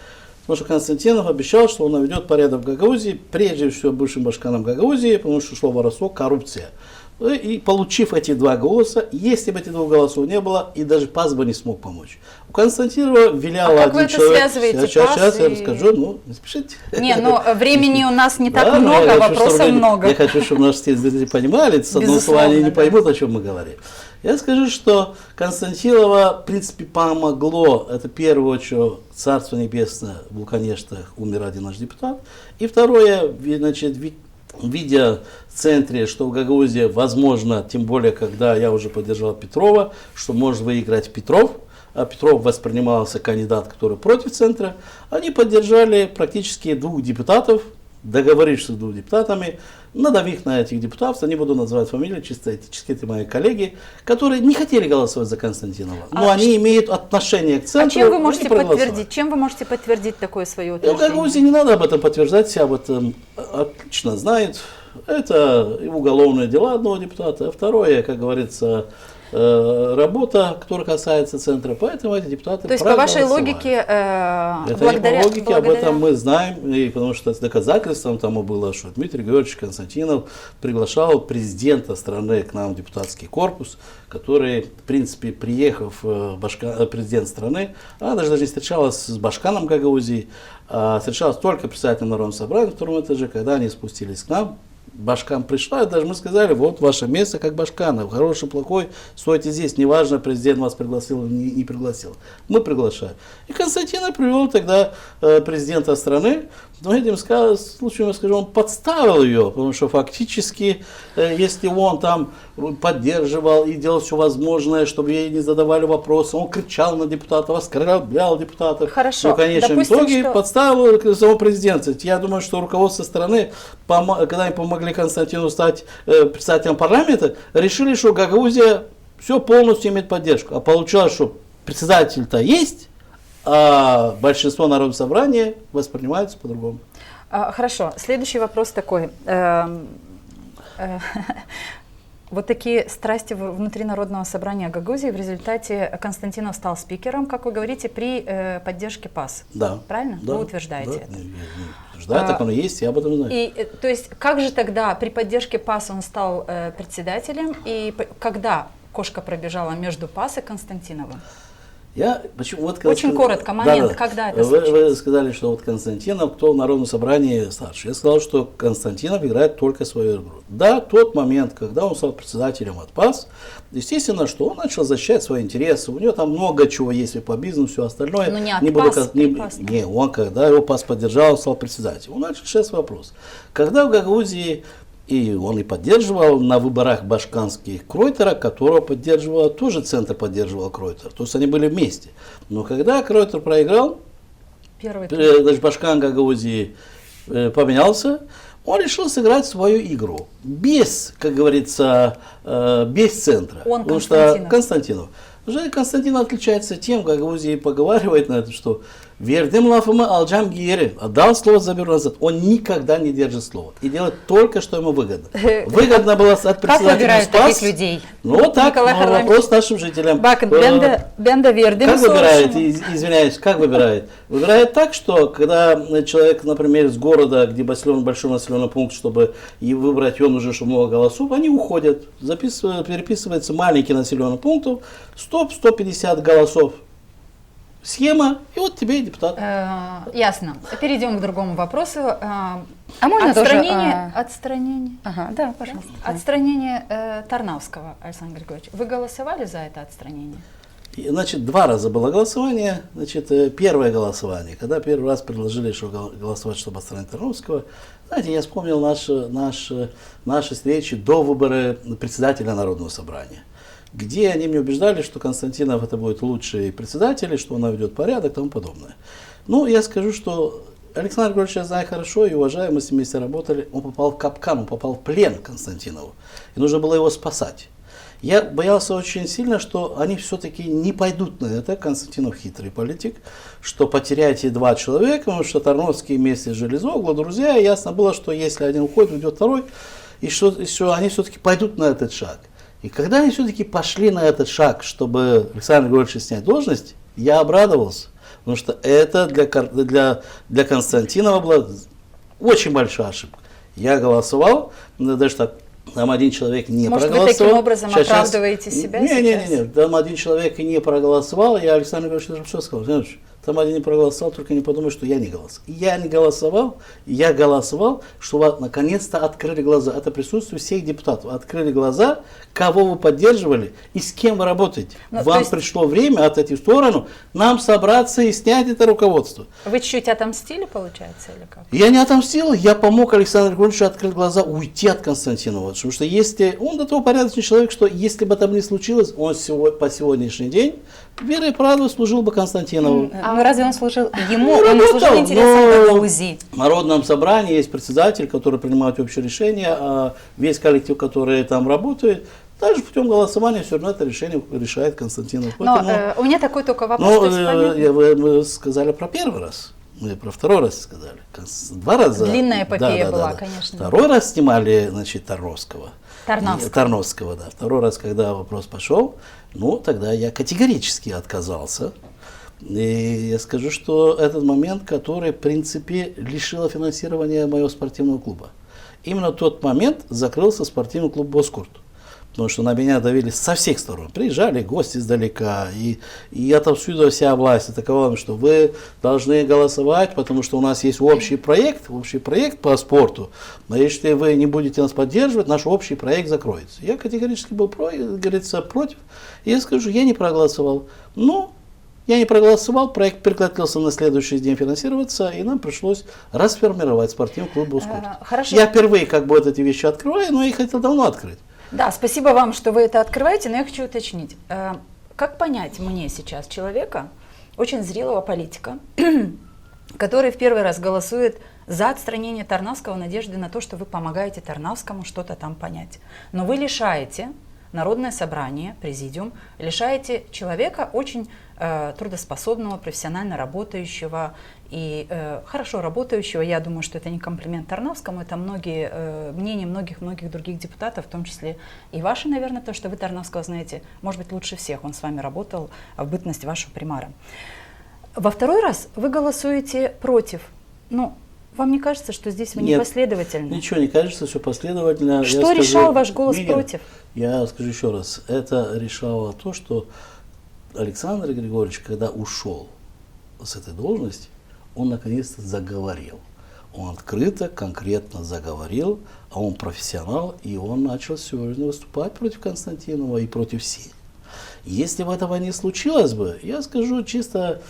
Потому что Константинов обещал, что он наведет порядок в Гагаузии, прежде всего бывшим башканом Гагаузии, потому что шло воровство, коррупция. И получив эти 2 голоса, если бы этих 2 голосов не было, и даже ПАС бы не смог помочь. У Константинова вилял как один вы это человек. связываете, Сейчас я ПАС расскажу, ну, не спешите. Не, но времени у нас не так Да, но много, я хочу, вопросов чтобы много. Я хочу, чтобы наши зрители понимали, с одного слова они не поймут, о чем мы говорим. Я скажу, что Константинова, в принципе, помогло, это первое, что Царство Небесное, был, конечно, умер один наш депутат. И второе, значит, видя в центре, что в Гагаузии возможно, тем более, когда я уже поддержал Петрова, что может выиграть Петров, а Петров воспринимался кандидат, который против центра, они поддержали практически 2 депутатов, договорившись с 2 депутатами, надавив на этих депутатов, не буду называть фамилии, чисто этически, это мои коллеги, которые не хотели голосовать за Константинова, но они имеют отношение к центру. А чем вы можете подтвердить? Чем вы можете подтвердить такое свое В утверждение? Гагаузии не надо об этом подтверждать, все об этом отлично знают. Это и уголовные дела одного депутата, а второе, как говорится, работа, которая касается центра, поэтому эти депутаты То есть, по вашей проголосовали. логике, Это благодаря... не по логике, об этом мы знаем, и потому что с доказательством тому было, что Дмитрий Георгиевич Константинов приглашал президента страны к нам в депутатский корпус, который, в принципе, приехав президент страны, она даже не встречалась с башканом Гагаузии, а встречалась только председателем Народного собрания на 2-м этаже, когда они спустились к нам. Башкан пришла, и даже мы сказали, вот ваше место как башкана, хороший, плохой, стойте здесь, неважно, президент вас пригласил или не пригласил. Мы приглашаем. И Константинов привел тогда президента страны, Но этим случаем, я скажу, он подставил ее, потому что фактически, если он там поддерживал и делал все возможное, чтобы ей не задавали вопросы, он кричал на депутатов, оскорблял депутатов. Хорошо. Но в конечном Допустим, итоге что... подставил самого президента. Я думаю, что руководство страны, когда им помогли Константину стать председателем парламента, решили, что Гагаузия все полностью имеет поддержку. А получалось, что председатель-то есть, а большинство народного собрания воспринимается по-другому. Хорошо. Следующий вопрос такой. Вот такие страсти внутри Народного собрания Гагаузии. В результате Константинов стал спикером, как вы говорите, при поддержке ПАС. Да. Правильно? Да, Вы утверждаете да, это? я не утверждаю, так оно и есть, я об этом знаю. И, то есть, как же тогда при поддержке ПАС он стал председателем, и когда кошка пробежала между ПАС и Константиновым? Очень коротко, момент, когда это случилось? Вы сказали, что вот Константинов, кто в Народном собрании старше. Я сказал, что Константинов играет только свою игру. Да, тот момент, когда он стал председателем от ПАС, естественно, что он начал защищать свои интересы. У него там много чего есть и по бизнесу, все остальное. Но не от ПАС, Не, он, когда его ПАС поддержал, он стал председателем. Он начал решать вопрос. Когда в Гагаузии, и он и поддерживал на выборах башканских Кройтера, которого поддерживал, тоже центр поддерживал Кройтер. То есть они были вместе. Но когда Кройтер проиграл, даже Башкан Гагаузии поменялся, он решил сыграть свою игру. Без, как говорится, без центра. Он потому что Константинов. Константинов отличается тем, как Гагаузии поговаривает на это, что «Вердем лафама алджам гиери», отдал слово, заберу назад. Он никогда не держит слово и делает только, что ему выгодно. Выгодно было стать председателем Как выбирают СПАС. таких людей? Ну так, вопрос нашим жителям. Как выбирает, извиняюсь, как выбирает? Выбирает так, что когда человек, например, из города, где большой населенный пункт, чтобы выбрать его нужно, чтобы много голосов, они уходят, переписывается маленький населенный пункт, 100-150 голосов. Схема, и вот тебе и депутат. Ясно. Перейдем к другому вопросу. Можно отстранение. Ага, да, пожалуйста. Отстранение Тарнавского, Александр Григорьевич. Вы голосовали за это отстранение? Значит, 2 раза было голосование. Значит, первое голосование, когда первый раз предложили, что голосовать, чтобы отстранить Тарнавского. Знаете, я вспомнил наши встречи до выбора председателя Народного собрания, где они мне убеждали, что Константинов это будет лучший председатель, что он наведет порядок и тому подобное. Ну, я скажу, что Александр Григорьевич я знаю хорошо и уважаю, мы с ним вместе работали, он попал в капкан, он попал в плен к Константинову, и нужно было его спасать. Я боялся очень сильно, что они все-таки не пойдут на это, Константинов хитрый политик, что потеряете 2 человека, потому что Тарновский вместе с Железогло, друзья, и ясно было, что если один уходит, уйдет второй, и что они все-таки пойдут на этот шаг. И когда они все-таки пошли на этот шаг, чтобы Александр Григорьевич снять должность, я обрадовался, потому что это для Константинова была очень большая ошибка. Я голосовал, даже так, там один человек не проголосовал. Может, вы таким образом оправдываете себя сейчас? Нет, там один человек не проголосовал, я Александр Григорьевич все сказал. Там один не проголосовал, только не подумай, что я не голосовал. Я голосовал, что вы наконец-то открыли глаза. Это присутствие всех депутатов. Открыли глаза, кого вы поддерживали и с кем вы работаете. Вам пришло время отойти в сторону, нам собраться и снять это руководство. Вы чуть-чуть отомстили, получается, или как? Я не отомстил, я помог Александру Григорьевичу открыть глаза, уйти от Константинова. Потому что если он до того порядочный человек, что если бы это не случилось, он по сегодняшний день верой и правдой служил бы Константинову. Ну разве он служил ему? Он не служил интересам Гагаузии. В Народном собрании есть председатель, который принимает общее решение, а весь коллектив, который там работает, даже путем голосования все равно это решение решает Константинов. Но у меня такой только вопрос. Вы сказали про первый раз. Мы про второй раз сказали. 2 раза. Длинная эпопея была, конечно. Второй раз снимали, значит, Тарновского. Тарновского, да. Второй раз, когда вопрос пошел, тогда я категорически отказался. И я скажу, что этот момент, который, в принципе, лишил финансирования моего спортивного клуба. Именно в тот момент закрылся спортивный клуб «Боскурт». Потому что на меня давили со всех сторон. Приезжали гости издалека, и отовсюду вся власть атаковала, что вы должны голосовать, потому что у нас есть общий проект по спорту. Но если вы не будете нас поддерживать, наш общий проект закроется. Я категорически был против. И я скажу, я не проголосовал. Но Я не проголосовал, проект прекратился на следующий день финансироваться, и нам пришлось расформировать спортивный клуб «Бускорт». Хорошо. Я впервые как бы вот эти вещи открываю, но я их хотел давно открыть. Да, спасибо вам, что вы это открываете, но я хочу уточнить. Как понять мне сейчас человека, очень зрелого политика, который в первый раз голосует за отстранение Тарнавского в надежде на то, что вы помогаете Тарнавскому что-то там понять. Но вы лишаете Народное собрание, президиум, лишаете человека очень трудоспособного, профессионально работающего и хорошо работающего. Я думаю, что это не комплимент Тарнавскому, это мнение многих других депутатов, в том числе и ваши, наверное, то, что вы Тарнавского знаете, может быть, лучше всех. Он с вами работал в бытность вашего примара. Во второй раз вы голосуете против. Ну, вам не кажется, что здесь вы непоследовательны? Ничего не кажется, все последовательно. Что решал ваш голос против? Я скажу еще раз. Это решало то, что Александр Григорьевич, когда ушел с этой должности, он наконец-то заговорил. Он открыто, конкретно заговорил, а он профессионал, и он начал серьезно выступать против Константинова и против всех. Если бы этого не случилось бы, я скажу чисто,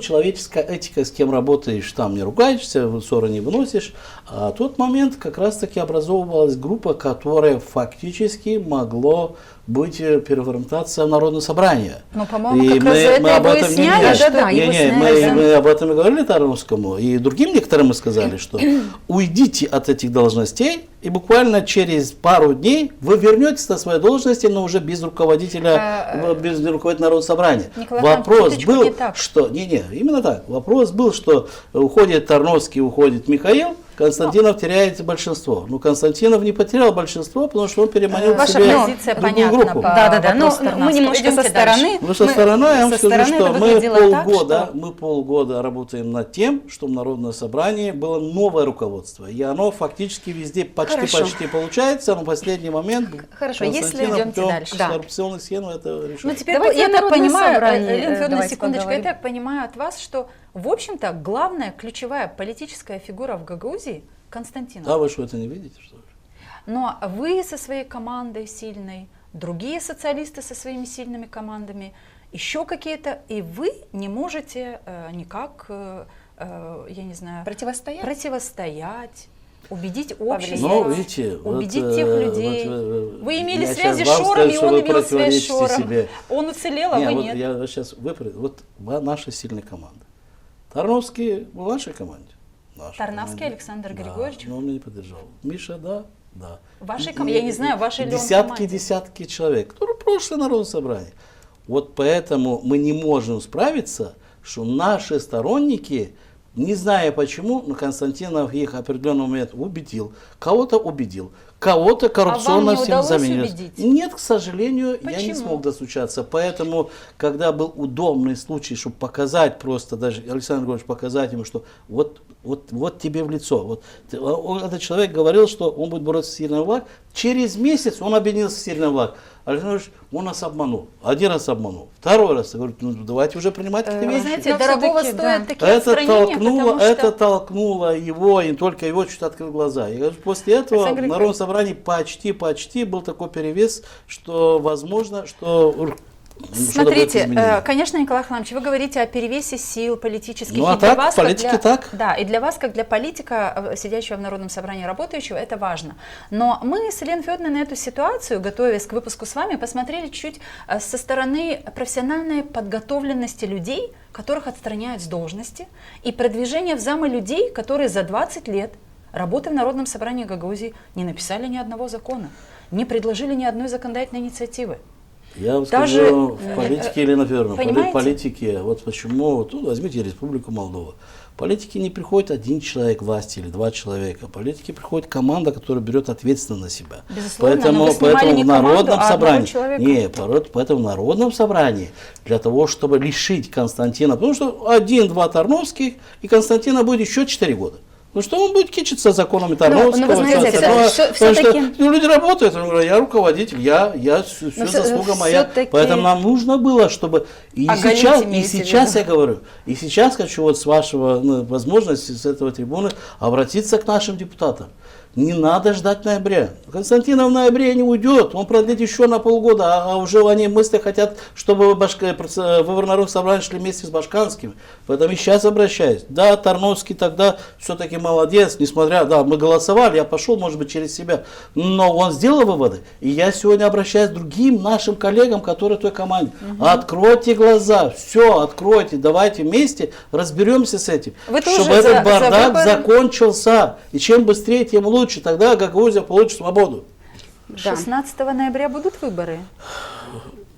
человеческая этика, с кем работаешь, там не ругаешься, ссоры не выносишь. А в тот момент как раз-таки образовывалась группа, которая фактически могло быть переформатация в Народное собрание. Но, по-моему, как раз за это его и сняли. Мы об этом и говорили Тарнавскому, и другим некоторым мы сказали, что уйдите от этих должностей, и буквально через пару дней вы вернетесь на свои должности, но уже без руководителя, без руководителя Народного собрания. Вопрос был, что... именно так. Вопрос был, что уходит Тарновский, уходит Михаил, Константинов теряет большинство. Но Константинов не потерял большинство, потому что он переманил к себе другую группу. Да, но мы немножко со стороны. Со стороны я вам скажу, что мы полгода работаем над тем, чтобы в Народное собрание было новое руководство. И оно фактически везде почти получается, но в последний момент Константинов путем коррупционных схем это решил. Ну теперь я так понимаю, Елена Федоровна, секундочку, я так понимаю от вас, что в общем-то главная ключевая политическая фигура в Гагаузии Константинов. А вы что, это не видите, что ли? Но вы со своей командой сильной, другие социалисты со своими сильными командами, еще какие-то, и вы не можете никак, я не знаю, противостоять, убедить общество, убедить тех людей. Вы имели связи с Шором, и он имел связь с Шором. Он уцелел, а вы нет. Я сейчас вот наша сильная команда. Тарновский в вашей команде? Тарнавский Александр Григорьевич? Но он меня не поддержал. Миша, да. Вашей команде, я не знаю, вашей ли он команде? Десятки человек, которые прошли Народное собрание. Вот поэтому мы не можем справиться, что наши сторонники, не зная почему, но Константинов их в определенный момент убедил, кого-то коррупционно всем заменил. Нет, к сожалению, я не смог достучаться. Поэтому, когда был удобный случай, чтобы показать просто, даже Александр Григорьевич показать ему, что вот тебе в лицо. Вот, этот человек говорил, что он будет бороться с сильным влак. Через месяц он объединился с сильным влак. Александр Григорьевич, он нас обманул. Один раз обманул. Второй раз. Я говорю, давайте уже принимать какие-то вещи. Знаете, дорогого стоят такие отстранения, это толкнуло его, и только его чуть открыл глаза. Я говорю, после этого в Народном собрании почти был такой перевес, что возможно, что... Смотрите, конечно, Николай Харламович, вы говорите о перевесе сил политических. Ну, а так, в политике так. Да, и для вас, как для политика, сидящего в Народном собрании, работающего, это важно. Но мы с Еленой Федоровной на эту ситуацию, готовясь к выпуску с вами, посмотрели чуть со стороны профессиональной подготовленности людей, которых отстраняют с должности, и продвижения в замы людей, которые за 20 лет работы в Народном собрании Гагаузии не написали ни одного закона, не предложили ни одной законодательной инициативы. Я вам скажу, в политике, Елена Федоровна, в политике, вот почему, возьмите Республику Молдова. В политике не приходит один человек власти или два человека. В политике приходит команда, которая берет ответственность на себя. Безусловно, поэтому в Народном собрании, поэтому в Народном собрании для того, чтобы лишить Константина, потому что 1-2 Тарновских, и Константина будет еще 4 года. Ну что он будет кичиться законами Тарновского? Потому что люди работают, он говорит, я руководитель, все заслуга моя. Поэтому нам нужно было, чтобы... И сейчас я говорю, и сейчас хочу вот с вашего возможности, с этого трибуны, обратиться к нашим депутатам. Не надо ждать ноября. Константинов в ноябре не уйдет, он продлит еще на полгода, а уже они мысли хотят, чтобы выборы народных собраний шли вместе с башканским. Поэтому и сейчас обращаюсь. Да, Тарновский тогда все-таки молодец, несмотря, да, мы голосовали, я пошел, может быть, через себя, но он сделал выводы. И я сегодня обращаюсь к другим нашим коллегам, которые в той команде. Откройте глаза, все, откройте, давайте вместе разберемся с этим, Вы тоже чтобы этот бардак выборы? закончился. И чем быстрее, тем лучше. Тогда Гагаузия получит свободу. 16 ноября будут выборы?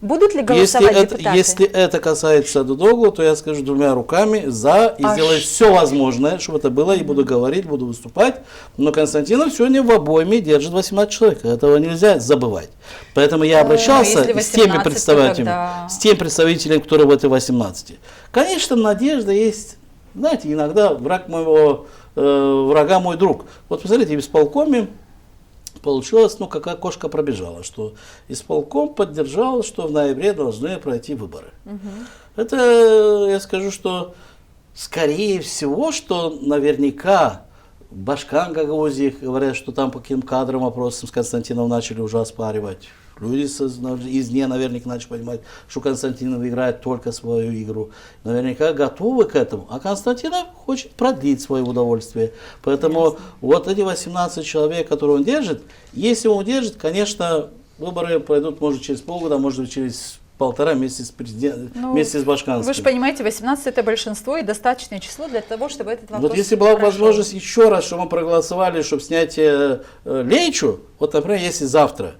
Будут ли голосовать депутаты? Если это касается Дудоглу, то я скажу двумя руками за и сделаю все возможное, чтобы это было, и буду говорить, буду выступать. Но Константинов сегодня в обойме держит 18 человек. Этого нельзя забывать. Поэтому я обращался если с теми 18, представителями, тогда... с теми представителями, которые в этой 18. Конечно, надежда есть. Знаете, иногда врага мой друг. Вот посмотрите, в исполкоме получилось, ну, какая кошка пробежала, что исполком поддержал, что в ноябре должны пройти выборы. Это, я скажу, что скорее всего, что наверняка Башкан Гагаузии говорят, что там по каким кадрам вопросам с Константиновым начали уже оспаривать. Люди извне наверняка начали понимать, что Константинов играет только свою игру. Наверняка готовы к этому. А Константинов хочет продлить свое удовольствие. Поэтому вот эти 18 человек, которые он держит, если он удержит, конечно, выборы пройдут, может, через полгода, может быть, через полтора вместе с президентом, вместе с Башканским. Вы же понимаете, 18 это большинство и достаточное число для того, чтобы этот вопрос Вот если была прошел. возможность еще раз, чтобы мы проголосовали, чтобы снять Лейчу, вот, например, если завтра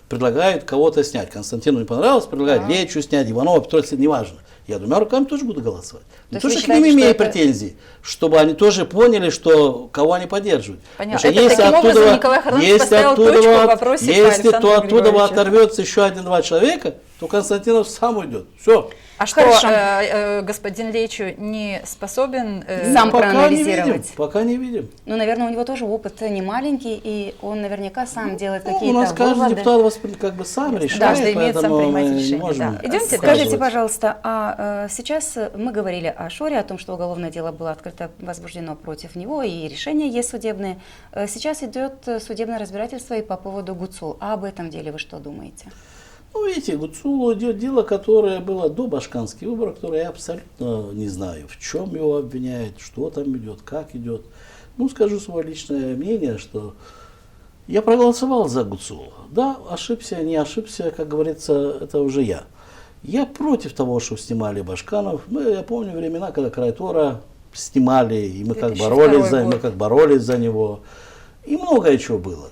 предлагают кого-то снять, Константину не понравилось, предлагают Лейчу снять, Иванова, Петрова, неважно. Я двумя руками тоже буду голосовать. Не то, что к ним имею претензий, чтобы они тоже поняли, что кого они поддерживают. Понятно. Это таким образом Николай Харламович поставил точку в вопросе по если Александру оттуда Григорьевичу. оторвется еще один-два человека, то Константинов сам уйдет. Все. А что, Хорошо. господин Лейчу не способен... Сам Пока не проанализировать. видим. Пока не видим. Ну, наверное, у него тоже опыт не маленький, и он наверняка сам делает У какие-то нас каждый выводы. депутат как бы сам решает, Каждый имеет сам поэтому принимать мы не решение, можем да. Идемте Скажите, указывать. пожалуйста, сейчас мы говорили о Шоре, о том, что уголовное дело было открыто, возбуждено против него, и решения есть судебные. Сейчас идет судебное разбирательство и по поводу Гуцул. А об этом деле вы что думаете? Ну, видите, Гуцулу идет дело, которое было до башканских выборов, которое я абсолютно не знаю, в чем его обвиняют, что там идет, как идет. Ну, скажу свое личное мнение, что я проголосовал за Гуцул. Да, ошибся, не ошибся, как говорится, это уже я. Я против того, что снимали Башканов. Я помню времена, когда Крайтора снимали, и мы как боролись за него. И многое чего было.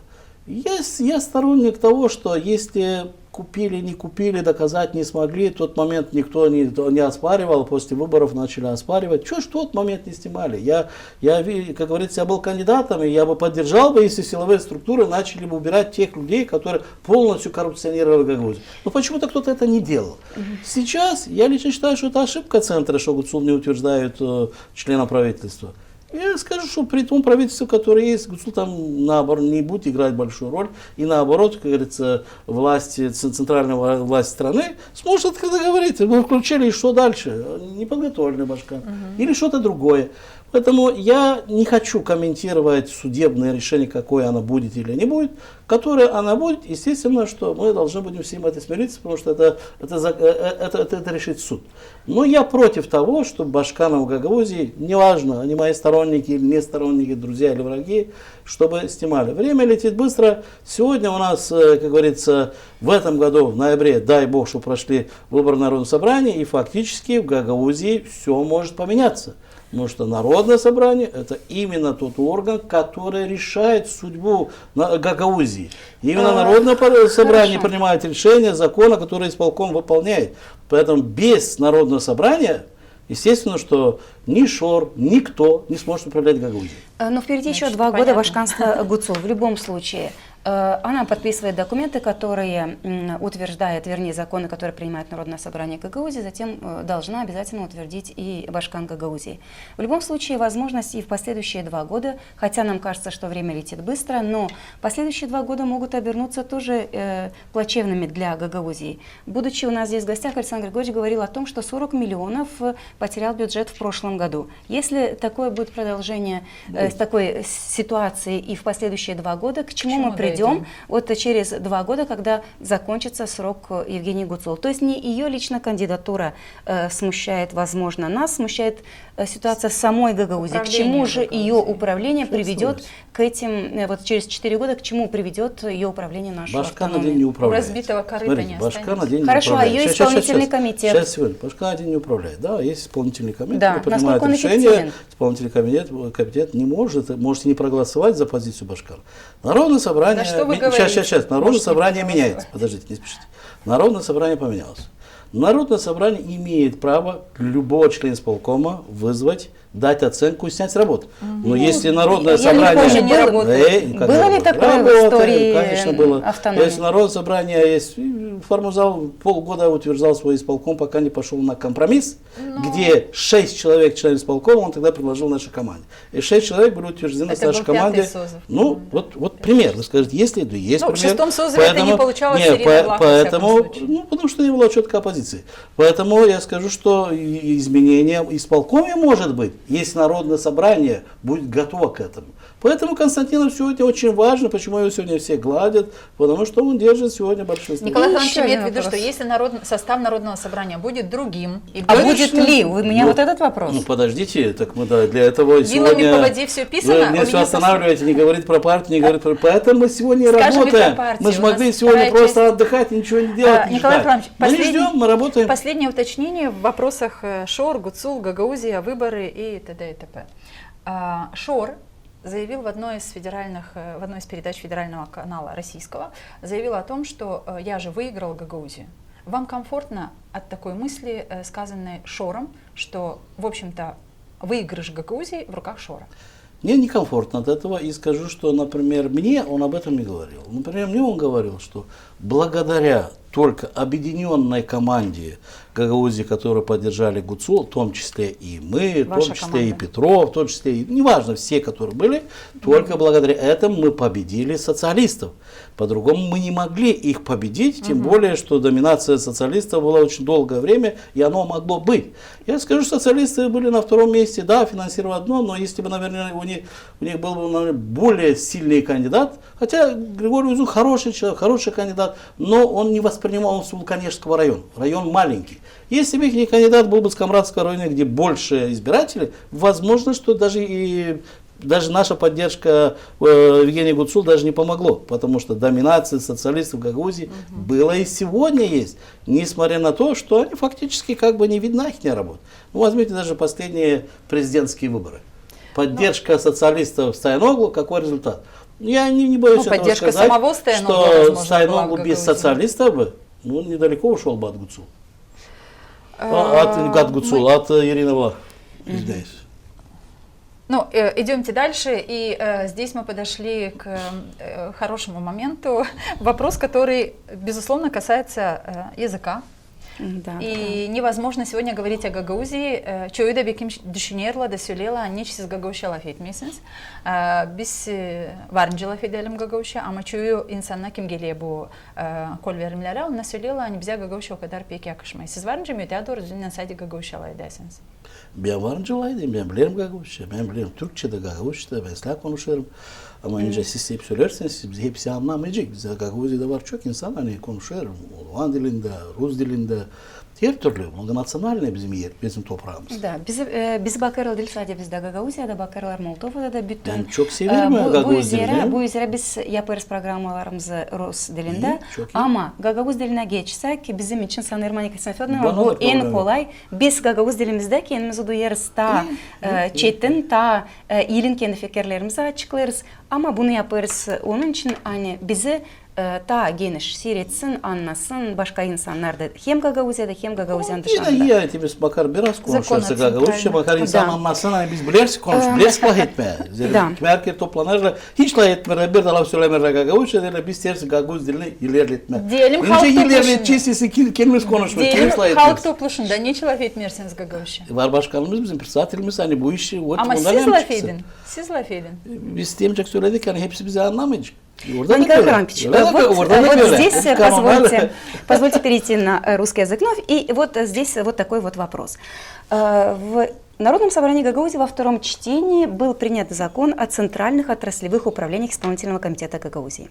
Я сторонник того, что если купили, не купили, доказать не смогли, в тот момент никто не оспаривал, после выборов начали оспаривать. Чего ж в тот момент не снимали? Я, как говорится, я был кандидатом, и я бы поддержал бы, если силовые структуры начали бы убирать тех людей, которые полностью коррупционировали Гагаузию. Но почему-то кто-то это не делал. Сейчас я лично считаю, что это ошибка центра, что Гуцул не утверждают члена правительства. Я скажу, что при том правительстве, которое есть, Гуцул там наоборот не будет играть большую роль. И наоборот, как говорится, центральная власть страны сможет открыто говорить. Мы включили, и что дальше? Неподготовленный Башкан. Или что-то другое. Поэтому я не хочу комментировать судебное решение, какое оно будет или не будет. Которое оно будет, естественно, что мы должны будем всем это смириться, потому что это решит суд. Но я против того, чтобы Башканов в Гагаузии, неважно, они мои сторонники или не сторонники, друзья или враги, чтобы снимали. Время летит быстро. Сегодня у нас, как говорится, в этом году, в ноябре, дай бог, что прошли выборы Народного собрания, и фактически в Гагаузии все может поменяться. Потому что Народное собрание – это именно тот орган, который решает судьбу Гагаузии. Именно Народное собрание принимает решения, законы, которые исполком выполняет. Поэтому без Народного собрания, естественно, что ни Шор, никто не сможет управлять Гагаузией. Но впереди еще Значит, 2 года понятно. башканства Гуцул. В любом случае, Она подписывает документы, которые утверждает, вернее, законы, которые принимает Народное собрание Гагаузии, затем должна обязательно утвердить и Башкан Гагаузии. В любом случае, возможность и в последующие 2 года, хотя нам кажется, что время летит быстро, но последующие 2 года могут обернуться тоже плачевными для Гагаузии. Будучи у нас здесь в гостях, Александр Григорьевич говорил о том, что 40 миллионов потерял бюджет в прошлом году. Если такое будет продолжение с такой ситуации и в последующие 2 года, к чему мы придем вот через 2 года, когда закончится срок Евгении Гуцул? То есть не ее лично кандидатура смущает, возможно, нас, смущает ситуация в самой Гагаузии. К чему же ее управление приведет к этим, вот через 4 года, к чему приведет ее управление нашего Башкан один не управляет. У разбитого корыта не Башкан один не Хорошо, управляет. а ее исполнительный комитет? Сейчас, сегодня. Башкан один не управляет. Да, есть исполнительный комитет, Да, который принимает решение. Исполнительный комитет не можете не проголосовать за позицию Башкана. Народное собрание... Да что вы говорите? Сейчас. Народное собрание меняется. Подождите, не спешите. Народное собрание поменялось. Народное собрание имеет право любого члена исполкома вызвать, дать оценку и снять с работы. Но если народное собрание... Не было ли такое в истории конечно, было. автономии? Если народное собрание есть, формузал полгода утверждал свой исполком, пока не пошел на компромисс, где 6 человек членов исполкома, он тогда предложил нашей команде. И 6 человек были утверждены в нашей команде. Ну, вот пример. Вы скажете, есть пример. В 6-м созыве это не получалось, потому что не было четкой оппозиции. Поэтому я скажу, что изменение исполкоме может быть, если народное собрание будет готово к этому. Поэтому Константинов сегодня очень важно, почему его сегодня все гладят, потому что он держит сегодня большинство. Николай Иванович имеет в виду, что если состав Народного собрания будет другим... будет ли? У меня вот этот вопрос. Ну подождите, так мы для этого сегодня... Вилами по воде все писано? Вы не все останавливаете, не говорит про партию, не говорит про... Поэтому мы сегодня работаем. Мы же могли сегодня просто отдыхать, ничего не делать, не ждать. Мы не ждем, мы работаем. Последнее уточнение в вопросах ШОР, ГУЦУЛ, Гагаузия, выборы и т.д. и т.п. ШОР заявил в одной из передач федерального канала российского, заявил о том, что я же выиграл Гагаузию. Вам комфортно от такой мысли, сказанной ШОРом, что, в общем-то, выигрыш Гагаузии в руках ШОРа? Мне некомфортно от этого, и скажу, что, например, мне он об этом не говорил. Например, мне он говорил, что благодаря только объединенной команде Гагаузии, которую поддержали ГУЦУЛ, в том числе и мы, в том числе и Петров, в том числе и, неважно, все, которые были, только благодаря этому мы победили социалистов. По-другому мы не могли их победить, тем более, что доминация социалистов была очень долгое время, и оно могло быть. Я скажу, социалисты были на 2-м месте, да, финансировали одно, но если бы, наверное, у них был бы, наверное, более сильный кандидат, хотя Григорий Узун хороший человек, хороший кандидат, но он не воспринимал с Вулканешского района, район маленький. Если бы их кандидат был бы с Камрадского района, где больше избирателей, возможно, что даже наша поддержка Евгения Гуцул даже не помогло, потому что доминация социалистов в Гагаузии была и сегодня есть, несмотря на то, что они фактически как бы не видна их работа. Ну, возьмите даже последние президентские выборы. Поддержка социалистов в Стояноглу, какой результат? Я не боюсь этого сказать, что Стояноглу без социалистов бы недалеко ушел бы от Гуцул. От Гуцул, от Ирины Влах. Здесь. Ну, идемте дальше, и здесь мы подошли к хорошему моменту. Вопрос, который, безусловно, касается языка. Да, и невозможно сегодня говорить о Гагаузии. Чоюда беким düşünерла да сюлела нечсиз Гагаузия фетмесенс. Biz varıncıla fedelim Гагаузия, ama çöyu insanlar kim geliyor bu kol verimlere, ona söylüyorlar hani bize Гагаузия o kadar pek yakışmıyor. Siz varınca mı öteye doğru düzgün sadece Гагаузия'la edersiniz? Ben varıncılaydım, ben bilirim Гагаузия, ben bilirim Türkçe'de Гагаузия'da, ben silah konuşurum. Ama önce siz hep söylerseniz siz hepsi anlamayacak. Bize Gagauziya'da var çok insan hani konuşuyor. Van dilinde, Rus dilinde. Her türlü, многонациональный bizim yer, bizim toprağımız. Да, bizi bakarlar değil sadece bizde Gagauziya'da, bakarlar Moldova'da da bütün. Ben çok severim Gagauz dilini. Bu üzere biz yaparız programlarımızı Rus dilinde. Ama Gagauz diline geçsek bizim için sanırım Nikita Fedonova bu en kolay. Biz Gagauz dilimizde kendimizi duyarız, ta çetin, ta iyilin kendi fikirlerimizi açıklarız. Ama bunu yaparız onun için hani bizi та генеш сирецин, аннасын, башка инсаннарды хем гагаузияда, хем гагаузиянды Yine шанда. iyi тебе bakar biraz konuşursa Gagavuzca bakar insan Da. anlatsın hani biz bileriz konuş bileriz lah etme. Da. Merkez toplanırlar hiç lah etme bir de laf söylemeler Gagavuzca derler biz tersi Gagavuz dilini ilerletme. Diyelim halk Önce topluluğunda. ilerleteceğiz kendimiz konuşma Diyelim kendimiz lah halk etmez. topluluğunda niçin laf etmiyorsunuz Gagavuzca? Var başkanımız bizim predседателimiz hani bu işi Ama ondan siz hem laf çıksın. edin. Siz laf edin. Biz diyemeyecek söyledik hani hepsi bizi anlamayacak. Orada da Николай böyle. Иванович, Orada da böyle, вот, orada da вот böyle. здесь Kanunlarla. позвольте перейти на русский язык вновь. И вот здесь вот такой вот вопрос. В Народном собрании Гагаузии во втором чтении был принят закон о центральных отраслевых управлениях Исполнительного комитета Гагаузии.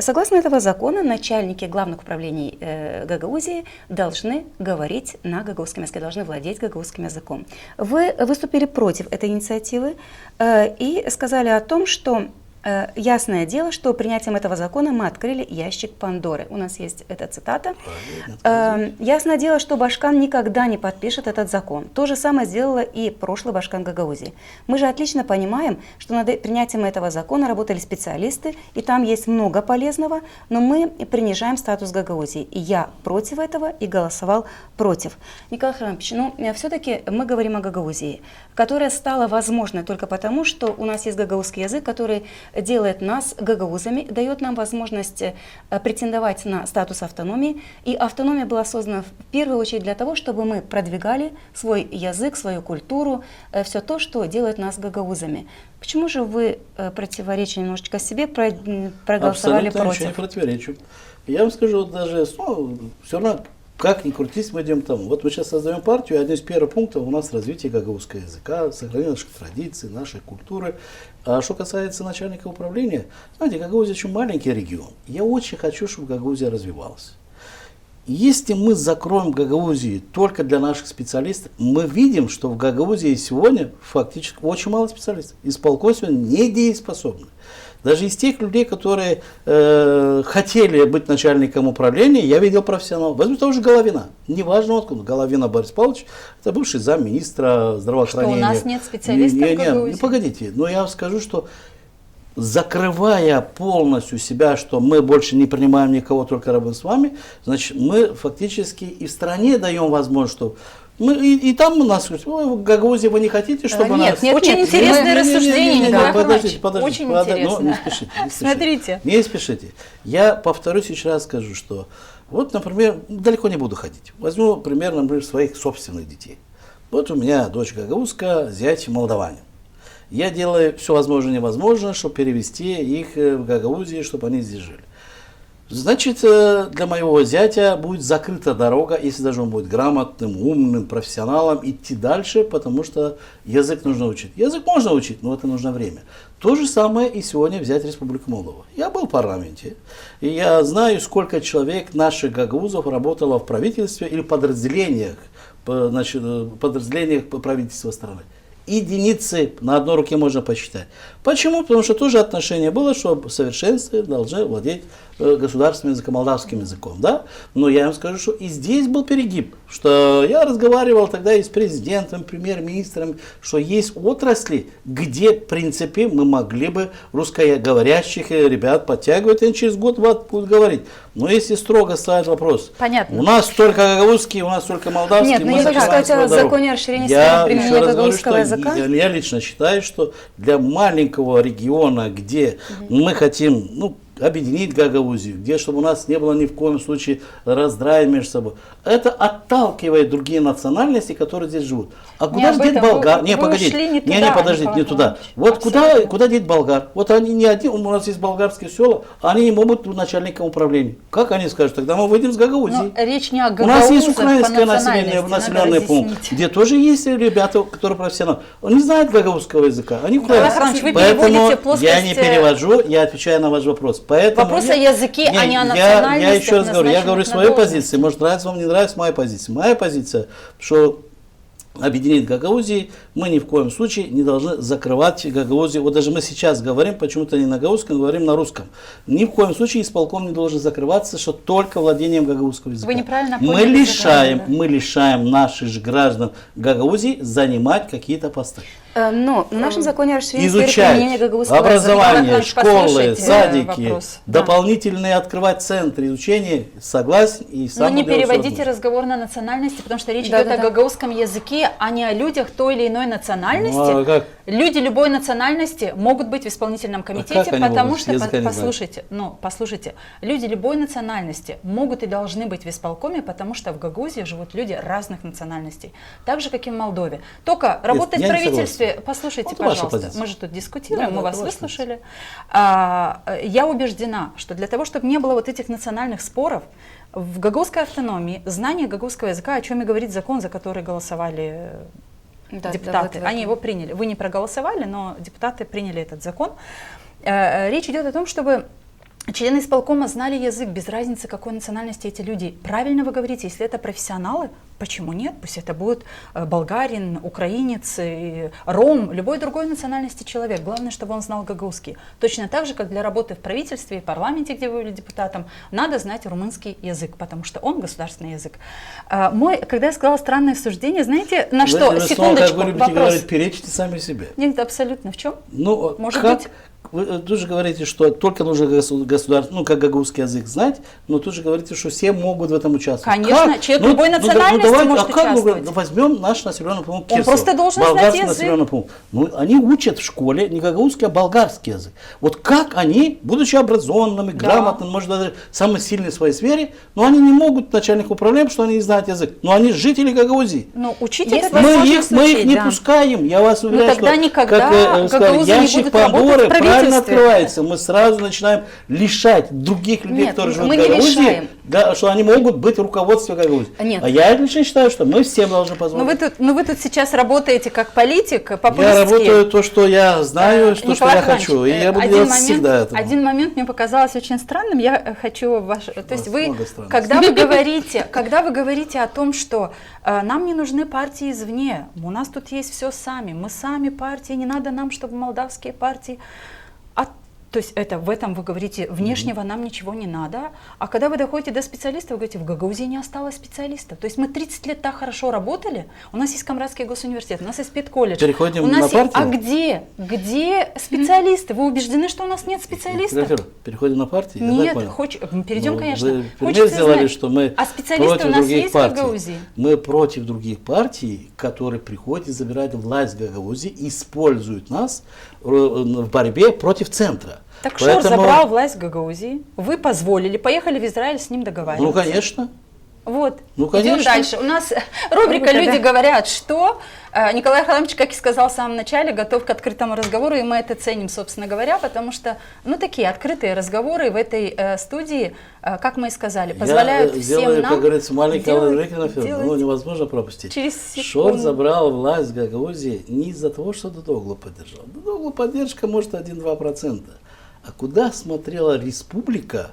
Согласно этого закона, начальники главных управлений Гагаузии должны говорить на гагаузском языке, должны владеть гагаузским языком. Вы выступили против этой инициативы и сказали о том, что ясное дело, что принятием этого закона мы открыли ящик Пандоры. У нас есть эта цитата. Ясное дело, что Башкан никогда не подпишет этот закон. То же самое сделала и прошлый Башкан Гагаузии. Мы же отлично понимаем, что над принятием этого закона работали специалисты, и там есть много полезного, но мы принижаем статус Гагаузии. И я против этого и голосовал против. Николай Храмович, ну все-таки мы говорим о Гагаузии, которая стала возможной только потому, что у нас есть гагаузский язык, который делает нас гагаузами, дает нам возможность претендовать на статус автономии. И автономия была создана в первую очередь для того, чтобы мы продвигали свой язык, свою культуру, все то, что делает нас гагаузами. Почему же вы, противоречия немножечко себе, проголосовали Абсолютно против? ничего не противоречу. Я вам скажу, вот даже, все равно, как ни крутись, мы идем к тому. Вот мы сейчас создаем партию, и один из первых пунктов у нас развитие гагаузского языка, сохранение наших традиций, нашей культуры. А что касается начальника управления, знаете, Гагаузия очень маленький регион. Я очень хочу, чтобы Гагаузия развивалась. Если мы закроем Гагаузию только для наших специалистов, мы видим, что в Гагаузии сегодня фактически очень мало специалистов. Исполком сегодня недееспособны. Даже из тех людей, которые хотели быть начальником управления, я видел профессионалов. Возьму того же Головина. Неважно откуда. Головина Борис Павлович, это бывший замминистра здравоохранения. Что у нас нет специалистов в Гагаузии? Погодите, но я вам скажу, что закрывая полностью себя, что мы больше не принимаем никого, только работаем с вами, значит, мы фактически и в стране даем возможность, что мы, и там у нас, в Гагаузии вы не хотите, чтобы Нет, нас... нет, очень интересное рассуждение, Николай Иванович. Подождите, Очень ну, интересно. не спешите, не спешите. Смотрите. Не спешите. Я повторюсь еще раз скажу, что вот, например, далеко не буду ходить. Возьму пример, например, своих собственных детей. Вот у меня дочь гагаузская, зять молдаванин. Я делаю все возможное и невозможное, чтобы перевести их в Гагаузию, чтобы они здесь жили. Значит, для моего зятя будет закрыта дорога, если даже он будет грамотным, умным, профессионалом, идти дальше, потому что язык нужно учить. Язык можно учить, но это нужно время. То же самое и сегодня взять Республику Молдова. Я был в парламенте, и я знаю, сколько человек наших гагаузов работало в правительстве или подразделениях, подразделениях правительства страны. Единицы на одной руке можно посчитать. Почему? Потому что тоже отношение было, что в совершенстве должны владеть государственным языком, молдавским языком. Да? Но я вам скажу, что и здесь был перегиб. Что я разговаривал тогда и с президентом, премьер-министром, что есть отрасли, где, в принципе, мы могли бы русскоговорящих ребят подтягивать, и через год-два будут говорить. Но если строго ставить вопрос, Понятно. у нас только гагаузский, у нас только молдавский. Нет, но мы я хочу закрываем сказать о свою дорогу. законе о расширении Я применения еще раз говорю, гагаузского что языка. я лично считаю, что для маленького региона, где мы хотим объединить Гагаузию, где чтобы у нас не было ни в коем случае раздраев между собой, это отталкивает другие национальности, которые здесь живут. А куда же деть болгар? Вы ушли не туда, подождите, не Николай туда. Иванович. Вот куда деть болгар? Вот они не один, у нас есть болгарские села, они не могут быть начальником управления. Как они скажут? Тогда мы выйдем с Гагаузии. Но речь не о У гагаузах нас есть по украинское национальности, населенный надо пункт, разъяснить. где тоже есть ребята, которые профессионалы. Он не знает гагаузского языка, они Николай Иванович, вы переводите Поэтому я не плоскость, перевожу, я отвечаю на ваш вопрос. Поэтому Вопрос о языке, а не о я национальности. еще раз говорю, я говорю свою позицию. Может, нравится вам, не нравится моя позиция. Моя позиция, что объединить Гагаузии, мы ни в коем случае не должны закрывать Гагаузию. Вот даже мы сейчас говорим, почему-то не на гагаузском, говорим на русском. Ни в коем случае исполком не должен закрываться, что только владением гагаузского языка. Вы неправильно мы поняли, лишаем наших же граждан Гагаузии занимать какие-то посты. Но в нашем законе расширение сферы изучать применения гагаузского образование, языка. школы, Послушайте, садики, вопрос. Да. дополнительные открывать центры изучения, согласен и Но сам не делаю всё переводите возможное. разговор на национальности, потому что речь Да, идет да, о да. гагаузском языке, а не о людях той или иной национальности. Ну, а как? Люди любой национальности могут быть в исполнительном комитете, как они потому могут? что, Языка не послушайте, люди любой национальности могут и должны быть в исполкоме, потому что в Гагаузии живут люди разных национальностей, так же, как и в Молдове. Только работать в я не правительстве, послушайте, Вот ваша пожалуйста, позиция. мы же тут дискутируем, Да, мы да, вас это ваша выслушали. Я убеждена, что для того, чтобы не было вот этих национальных споров, в гагаузской автономии знание гагаузского языка, о чем и говорит закон, за который голосовали Да, депутаты, да, они его приняли. Вы не проголосовали, но депутаты приняли этот закон. Речь идет о том, чтобы члены исполкома знали язык, без разницы, какой национальности эти люди. Правильно вы говорите, если это профессионалы, почему нет? Пусть это будет болгарин, украинец, ром, любой другой национальности человек. Главное, чтобы он знал гагаузский. Точно так же, как для работы в правительстве и парламенте, где вы были депутатом, надо знать румынский язык, потому что он государственный язык. Когда я сказала странное суждение, знаете, на что? Вы Секундочку, как вы любите вопрос. говорить, перечите сами себе. Нет, абсолютно. В чем? Ну, Может как? быть. Вы тоже говорите, что только нужно государство, как гагаузский язык знать, но тут же говорите, что все могут в этом участвовать. Конечно, Как? человек любой национальности давайте, может как участвовать. возьмем наш населенный пункт Кирсово, просто должен знать болгарский язык. населенный пункт. Ну, они учат в школе не гагаузский, а болгарский язык. Вот как они, будучи образованными, грамотными, может даже самые сильные в своей сфере, но они не могут начальник управления, потому что они не знают язык. Но они жители Гагаузии. Ну, учите Есть как Мы возможность их не да. пускаем, я вас уверяю, тогда что никогда как, гагаузы не ящик будут работать в Пандоры правильно правительстве. открывается. Мы сразу начинаем лишать других людей, Нет, которые живут мы в не Гагаузии, лишаем. да, что они могут быть в руководстве Гагаузии. Нет. А я лично считаю, что мы всем должны Ну позволить. вы тут сейчас работаете как политик, популистски. Я работаю то, что я знаю, что Николай я Иванович, хочу. И я буду один делать момент, всегда это. один момент мне показалось очень странным. Я хочу то есть вы, много странностей. когда вы говорите о том, что нам не нужны партии извне, у нас тут есть все сами, мы сами партии, не надо нам, чтобы молдавские партии. То есть в этом вы говорите, внешнего нам ничего не надо, а когда вы доходите до специалистов, вы говорите, в Гагаузии не осталось специалистов. То есть мы 30 лет так хорошо работали, у нас есть Камрадский госуниверситет, у нас есть педколледж. Переходим у нас на есть- партию? Где специалисты? Вы убеждены, что у нас нет специалистов? Федор, переходим на партии? Я Нет, так понял. перейдем, Ну, конечно. Вы пример Хочется сделали, знать, что мы а специалисты против у нас других есть в партий. Гагаузии? Мы против других партий, которые приходят и забирают власть в Гагаузии, используют нас в борьбе против центра. Так Шор забрал власть в Гагаузии, вы позволили, поехали в Израиль с ним договариваться. Ну, конечно. Вот, Ну, идем конечно. дальше. У нас рубрика Рубрика, «Люди да. говорят», что Николай Харламович, как и сказал в самом начале, готов к открытому разговору, и мы это ценим, собственно говоря, потому что, такие открытые разговоры в этой студии, как мы и сказали, позволяют Я всем делаю, нам как говорится, маленький делать- Федор, ну, невозможно пропустить. через Шор секунду. забрал власть в Гагаузии не из-за того, что Дудоглу поддержал. Дудоглу поддержка может 1-2%. А куда смотрела республика,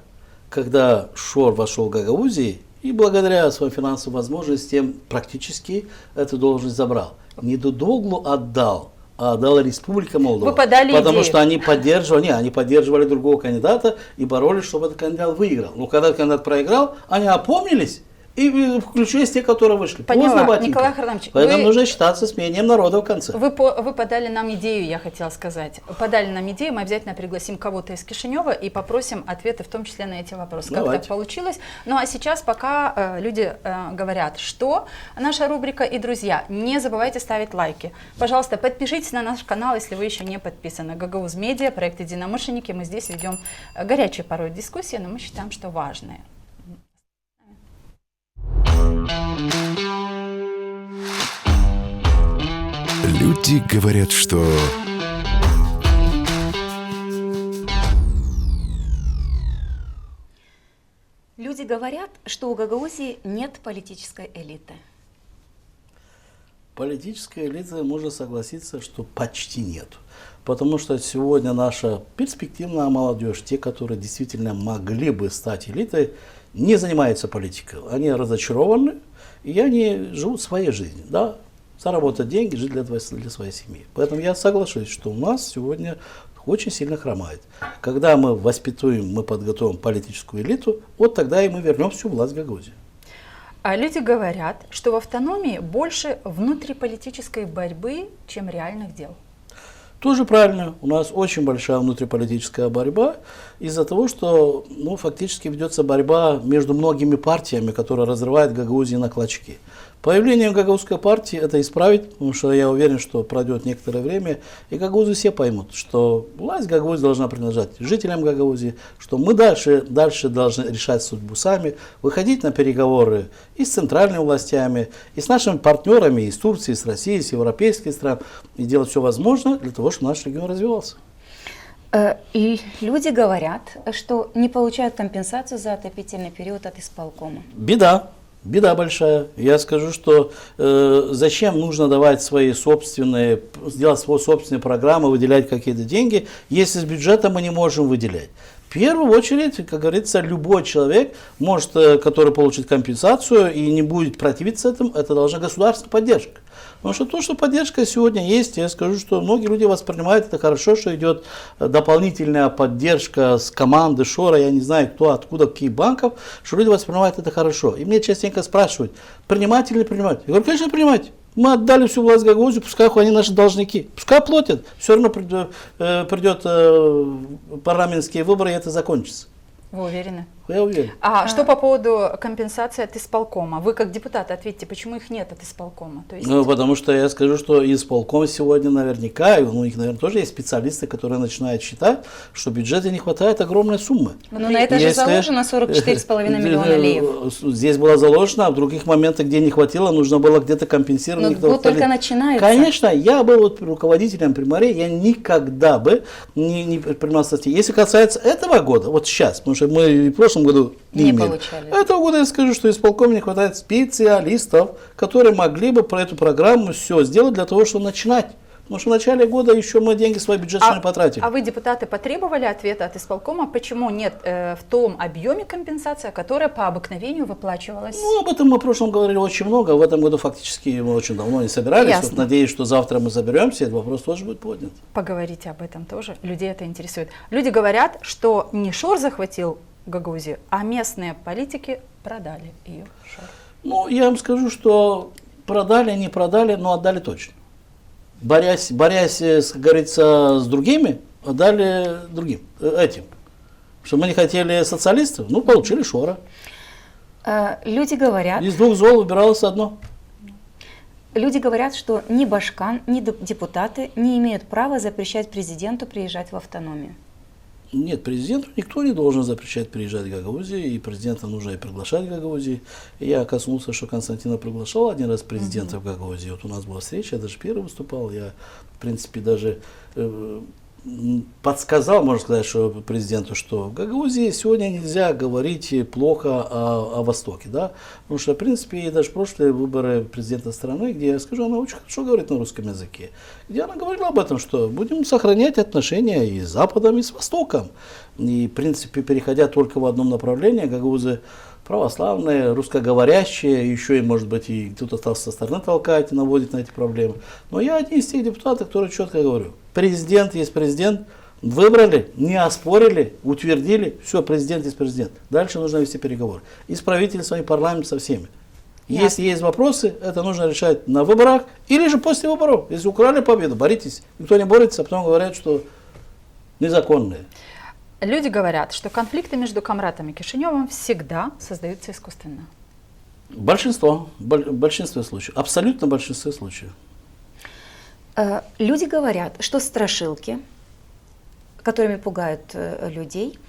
когда Шор вошел в Гагаузии и благодаря своим финансовым возможностям практически эту должность забрал? Не Дудоглу отдал, а отдала Республика Молдова. Вы подали Потому идею. что они поддерживали другого кандидата и боролись, чтобы этот кандидат выиграл. Но когда кандидат проиграл, они опомнились и включились те, которые вышли. Поняла. Поздно, батенька. Николай Харламович, Поэтому вы- нужно считаться с мнением народа в конце. Вы подали нам идею, я хотела сказать. Подали нам идею, мы обязательно пригласим кого-то из Кишинева и попросим ответы, в том числе на эти вопросы. Как Давайте. так получилось? Ну а сейчас пока люди говорят, что наша рубрика и друзья, не забывайте ставить лайки. Пожалуйста, подпишитесь на наш канал, если вы еще не подписаны. Гагауз Медиа, проект «Единомышленники». Мы здесь ведем горячие порой дискуссии, но мы считаем, что важные. Люди говорят, что... Люди говорят, что у Гагаузии нет политической элиты. Политическая элита, можно согласиться, что почти нет. Потому что сегодня наша перспективная молодежь, те, которые действительно могли бы стать элитой, не занимаются политикой. Они разочарованы, и они живут своей жизнью. Да? Заработать деньги, жить для своей семьи. Поэтому я соглашусь, что у нас сегодня очень сильно хромает. Когда мы воспитуем, мы подготовим политическую элиту, вот тогда и мы вернем всю власть в Гагаузии. А люди говорят, что в автономии больше внутриполитической борьбы, чем реальных дел. Тоже правильно. У нас очень большая внутриполитическая борьба из-за того, что фактически ведется борьба между многими партиями, которая разрывает Гагаузию на клочки. Появление гагаузской партии это исправить, потому что я уверен, что пройдет некоторое время, и гагаузы все поймут, что власть Гагаузии должна принадлежать жителям Гагаузии, что мы дальше должны решать судьбу сами, выходить на переговоры и с центральными властями, и с нашими партнерами из Турции, с Россией, с европейских стран, и делать все возможное для того, чтобы наш регион развивался. И люди говорят, что не получают компенсацию за отопительный период от исполкома. Беда большая. Я скажу, что зачем нужно давать сделать свои собственные программы, выделять какие-то деньги, если с бюджета мы не можем выделять. В первую очередь, как говорится, любой человек, который получит компенсацию и не будет противиться этому, это должна государственная поддержка. Потому что то, что поддержка сегодня есть, я скажу, что многие люди воспринимают это хорошо, что идет дополнительная поддержка с команды Шора, я не знаю кто, откуда, каких банков, что люди воспринимают это хорошо. И мне частенько спрашивают, принимать или не принимать? Я говорю, конечно, принимать. Мы отдали всю власть Гагаузии, пускай они наши должники, пускай платят, все равно придет парламентские выборы, и это закончится. Вы уверены? Я уверен. Что по поводу компенсации от исполкома? Вы как депутат ответьте, почему их нет от исполкома? То есть... Потому что я скажу, что исполком сегодня наверняка, у них, наверное, тоже есть специалисты, которые начинают считать, что в бюджете не хватает огромной суммы. Но на это же заложено 44,5 миллиона леев. Здесь было заложено, а в других моментах, где не хватило, нужно было где-то компенсировать. Но только начинается. Конечно, я был руководителем Приморья, я никогда бы не принимал статьи. Если касается этого года, вот сейчас, потому что мы и в прошлом году не получали. Этого года я скажу, что исполкоме не хватает специалистов, которые могли бы про эту программу все сделать для того, чтобы начинать. Потому что в начале года еще мы деньги свои бюджетные потратили. А вы, депутаты, потребовали ответа от исполкома, почему нет в том объеме компенсация, которая по обыкновению выплачивалась? Об этом мы в прошлом говорили очень много. В этом году фактически мы очень давно не собирались. Вот, надеюсь, что завтра мы соберемся, этот вопрос тоже будет поднят. Поговорите об этом тоже. Людей это интересует. Люди говорят, что не Шор захватил Гагаузию, а местные политики продали ее Шор. Я вам скажу, что продали, не продали, но отдали точно. Борясь, как говорится, с другими, отдали другим, этим. Что мы не хотели социалистов, получили Шора. Люди говорят... Из двух зол выбиралось одно. Люди говорят, что ни Башкан, ни депутаты не имеют права запрещать президенту приезжать в автономию. Нет, президенту никто не должен запрещать приезжать в Гагаузию, и президента нужно и приглашать в Гагаузию. Я коснулся, что Константина приглашал один раз президента в Гагаузию. Вот у нас была встреча, я даже первый выступал. Я, в принципе, даже подсказал, можно сказать, что президенту, что в Гагаузии сегодня нельзя говорить плохо о Востоке, да, потому что, в принципе, и даже прошлые выборы президента страны, где, я скажу, она очень хорошо говорит на русском языке, где она говорила об этом, что будем сохранять отношения и с Западом, и с Востоком, и, в принципе, переходя только в одном направлении, гагаузы православные, русскоговорящие, еще и, может быть, и кто-то со стороны толкает и наводит на эти проблемы. Но я один из тех депутатов, который четко говорю, президент есть президент, выбрали, не оспорили, утвердили, все, президент есть президент. Дальше нужно вести переговоры. И с правительством, и парламент, со всеми. Если есть вопросы, это нужно решать на выборах или же после выборов. Если украли победу, боритесь. Никто не борется, а потом говорят, что незаконные. Люди говорят, что конфликты между Камратом и Кишиневым всегда создаются искусственно. Большинство случаев, абсолютно большинство случаев. Люди говорят, что страшилки, которыми пугают людей,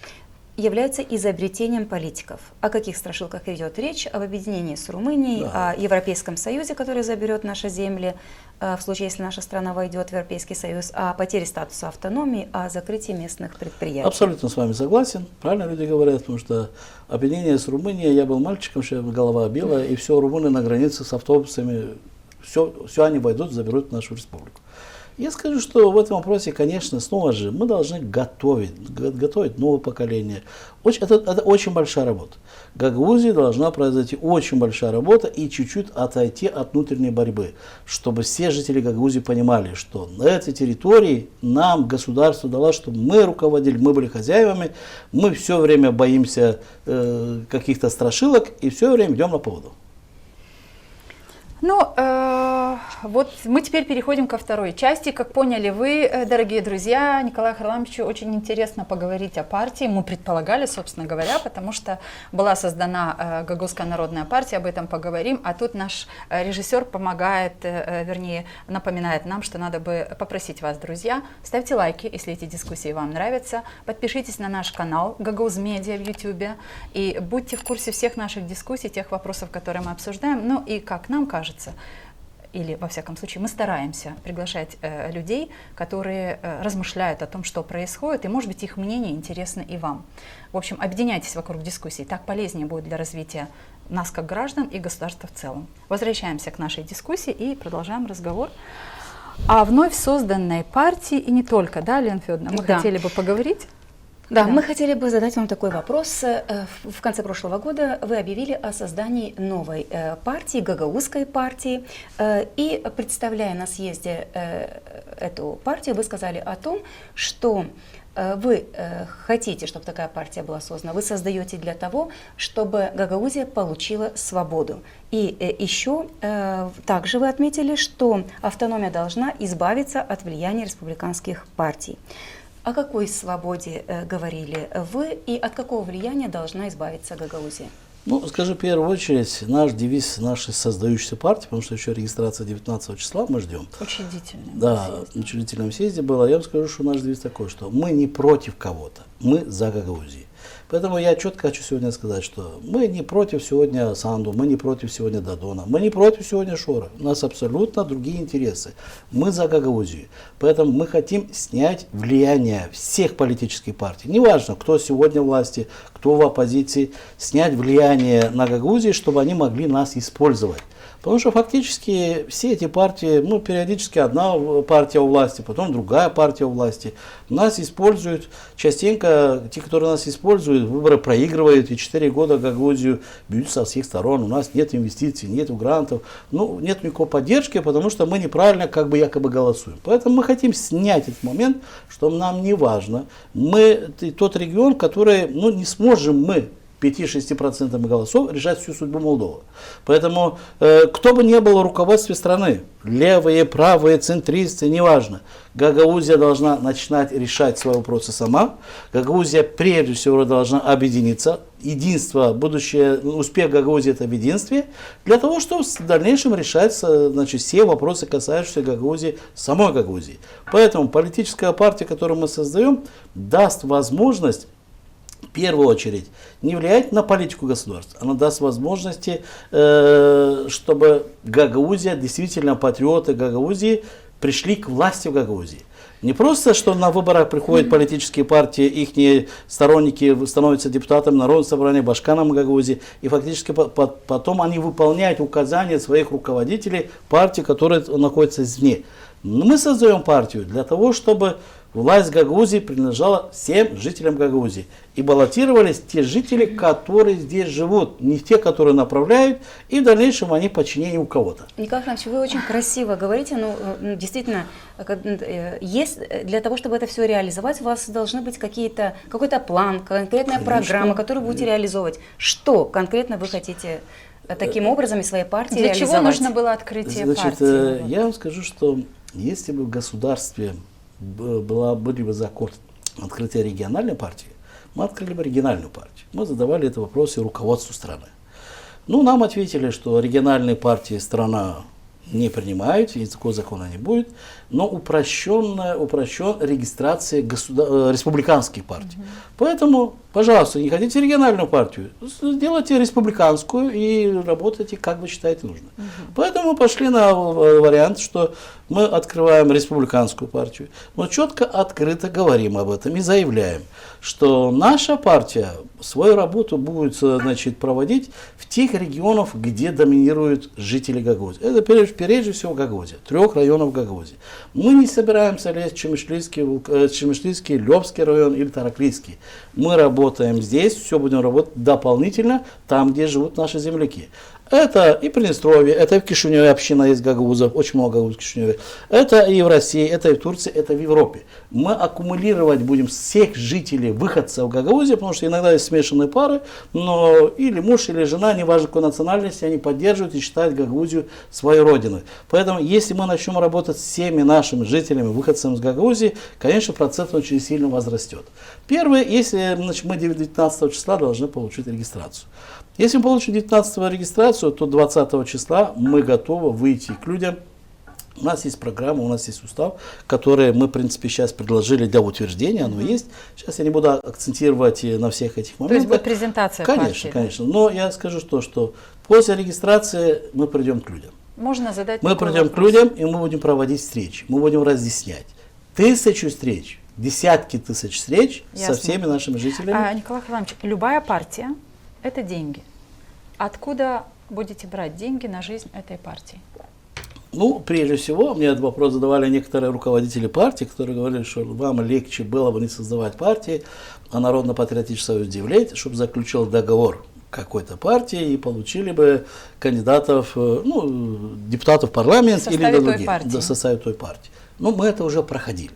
являются изобретением политиков. О каких страшилках идет речь? Об объединении с Румынией, о Европейском Союзе, который заберет наши земли, в случае, если наша страна войдет в Европейский Союз, о потере статуса автономии, о закрытии местных предприятий. Абсолютно с вами согласен. Правильно люди говорят, потому что объединение с Румынией, я был мальчиком, что голова белая, и все румыны на границе с автобусами, все они войдут, заберут нашу республику. Я скажу, что в этом вопросе, конечно, снова же мы должны готовить новое поколение. Это очень большая работа. В Гагаузии должна произойти очень большая работа и чуть-чуть отойти от внутренней борьбы, чтобы все жители Гагаузии понимали, что на этой территории нам государство дало, чтобы мы руководили, мы были хозяевами, мы все время боимся каких-то страшилок и все время идем на поводу. Ну, вот мы теперь переходим ко второй части. Как поняли вы, дорогие друзья, Николаю Харламовичу очень интересно поговорить о партии. Мы предполагали, собственно говоря, потому что была создана Гагаузская народная партия, об этом поговорим. А тут наш режиссер помогает, вернее, напоминает нам, что надо бы попросить вас, друзья, ставьте лайки, если эти дискуссии вам нравятся, подпишитесь на наш канал Гагаuz Медиа в YouTube и будьте в курсе всех наших дискуссий, тех вопросов, которые мы обсуждаем. Ну и, как нам кажется, или, во всяком случае, мы стараемся приглашать людей, которые размышляют о том, что происходит, и, может быть, их мнение интересно и вам. В общем, объединяйтесь вокруг дискуссий, так полезнее будет для развития нас как граждан и государства в целом. Возвращаемся к нашей дискуссии и продолжаем разговор о вновь созданной партии, и не только, да, Лена Федоровна, мы хотели бы поговорить. Да, мы хотели бы задать вам такой вопрос. В конце прошлого года вы объявили о создании новой партии, Гагаузской партии, и представляя на съезде эту партию, вы сказали о том, что вы хотите, чтобы такая партия была создана, вы создаете для того, чтобы Гагаузия получила свободу. И еще также вы отметили, что автономия должна избавиться от влияния республиканских партий. О какой свободе говорили вы и от какого влияния должна избавиться Гагаузия? Ну, скажу в первую очередь, наш девиз нашей создающейся партии, потому что еще регистрация 19 числа мы ждем. Учредительный. Да, в учредительном съезде было. Я вам скажу, что наш девиз такой, что мы не против кого-то, мы за Гагаузию. Поэтому я четко хочу сегодня сказать, что мы не против сегодня Санду, мы не против сегодня Дадона, мы не против сегодня Шора. У нас абсолютно другие интересы. Мы за Гагаузию. Поэтому мы хотим снять влияние всех политических партий. Неважно, кто сегодня в власти, кто в оппозиции, снять влияние на Гагаузию, чтобы они могли нас использовать. Потому что фактически все эти партии, ну, периодически одна партия у власти, потом другая партия у власти. Нас используют, частенько те, которые нас используют, выборы проигрывают, и 4 года Гагаузию бьют со всех сторон. У нас нет инвестиций, нет грантов, ну, нет никакой поддержки, потому что мы неправильно якобы голосуем. Поэтому мы хотим снять этот момент, что нам не важно. Мы тот регион, который, ну, не сможем мы 5-6% голосов решать всю судьбу Молдовы. Поэтому, кто бы ни был в руководстве страны, левые, правые, центристы, неважно, Гагаузия должна начинать решать свои вопросы сама. Гагаузия прежде всего должна объединиться. Единство, будущее, успех Гагаузии — это в единстве, для того, чтобы в дальнейшем решать, значит, все вопросы, касающиеся Гагаузии, самой Гагаузии. Поэтому политическая партия, которую мы создаем, даст возможность в первую очередь не влиять на политику государства. Она даст возможности, чтобы Гагаузия, действительно патриоты Гагаузии, пришли к власти в Гагаузии. Не просто, что на выборах приходят политические партии, их сторонники становятся депутатами Народного собрания, башканом Гагаузии, и фактически потом они выполняют указания своих руководителей партии, которые находятся извне. Но мы создаем партию для того, чтобы власть Гагаузии принадлежала всем жителям Гагаузии. И баллотировались те жители, которые здесь живут, не те, которые направляют, и в дальнейшем они подчинены у кого-то. Николай Иванович, вы очень красиво говорите, но действительно, есть для того, чтобы это все реализовать, у вас должны быть какой-то план, конкретная программа, которую вы будете реализовывать. Что конкретно вы хотите таким образом из своей партии Для реализовать? чего нужно было открытие партии? Я вам скажу, что если бы в государстве были бы закон открытия региональной партии, мы открыли бы региональную партию. Мы задавали этот вопрос и руководству страны. Ну, нам ответили, что региональные партии страна не принимают, и такого закона не будет, но упрощен регистрация республиканских партий. Поэтому, пожалуйста, не хотите региональную партию, сделайте республиканскую и работайте, как вы считаете нужно. Поэтому мы пошли на вариант, что мы открываем республиканскую партию, но четко, открыто говорим об этом и заявляем, что наша партия свою работу будет, значит, проводить в тех регионах, где доминируют жители Гагаузии. Это прежде всего Гагаузия, 3 районов Гагаузии. Мы не собираемся лезть в Чемишлийский, Лёбский район или Тараклийский. Мы работаем здесь, все будем работать дополнительно там, где живут наши земляки. Это и Приднестровье, это и в Кишиневе община есть гагаузов, очень много гагаузов в Кишиневе. Это и в России, это и в Турции, это в Европе. Мы аккумулировать будем всех жителей, выходцев в Гагаузе, потому что иногда есть смешанные пары, но или муж, или жена, неважно какой национальности, они поддерживают и считают Гагаузию своей родиной. Поэтому, если мы начнем работать с всеми нашими жителями, выходцами из Гагаузии, конечно, процент очень сильно возрастет. Первое, если мы 19 числа должны получить регистрацию. Если мы получим 19 регистрацию, то 20 числа мы готовы выйти к людям. У нас есть программа, у нас есть устав, который мы, в принципе, сейчас предложили для утверждения, оно есть. Сейчас я не буду акцентировать на всех этих моментах. То есть будет презентация Конечно, партии, конечно. Но я скажу, что после регистрации мы придем к людям. Можно задать Мы такой придем вопрос? к людям, и мы будем проводить встречи. Мы будем разъяснять. 1000 встреч, десятки тысяч встреч Ясно. со всеми нашими жителями. Николай Харламович, любая партия – это деньги. Откуда будете брать деньги на жизнь этой партии? Ну, прежде всего, мне этот вопрос задавали некоторые руководители партии, которые говорили, что вам легче было бы не создавать партии, а Народно-патриотический союз Девлет, чтобы заключил договор какой-то партии и получили бы кандидатов, депутатов в парламент В или составе той других, партии. в составе той партии. Ну, мы это уже проходили.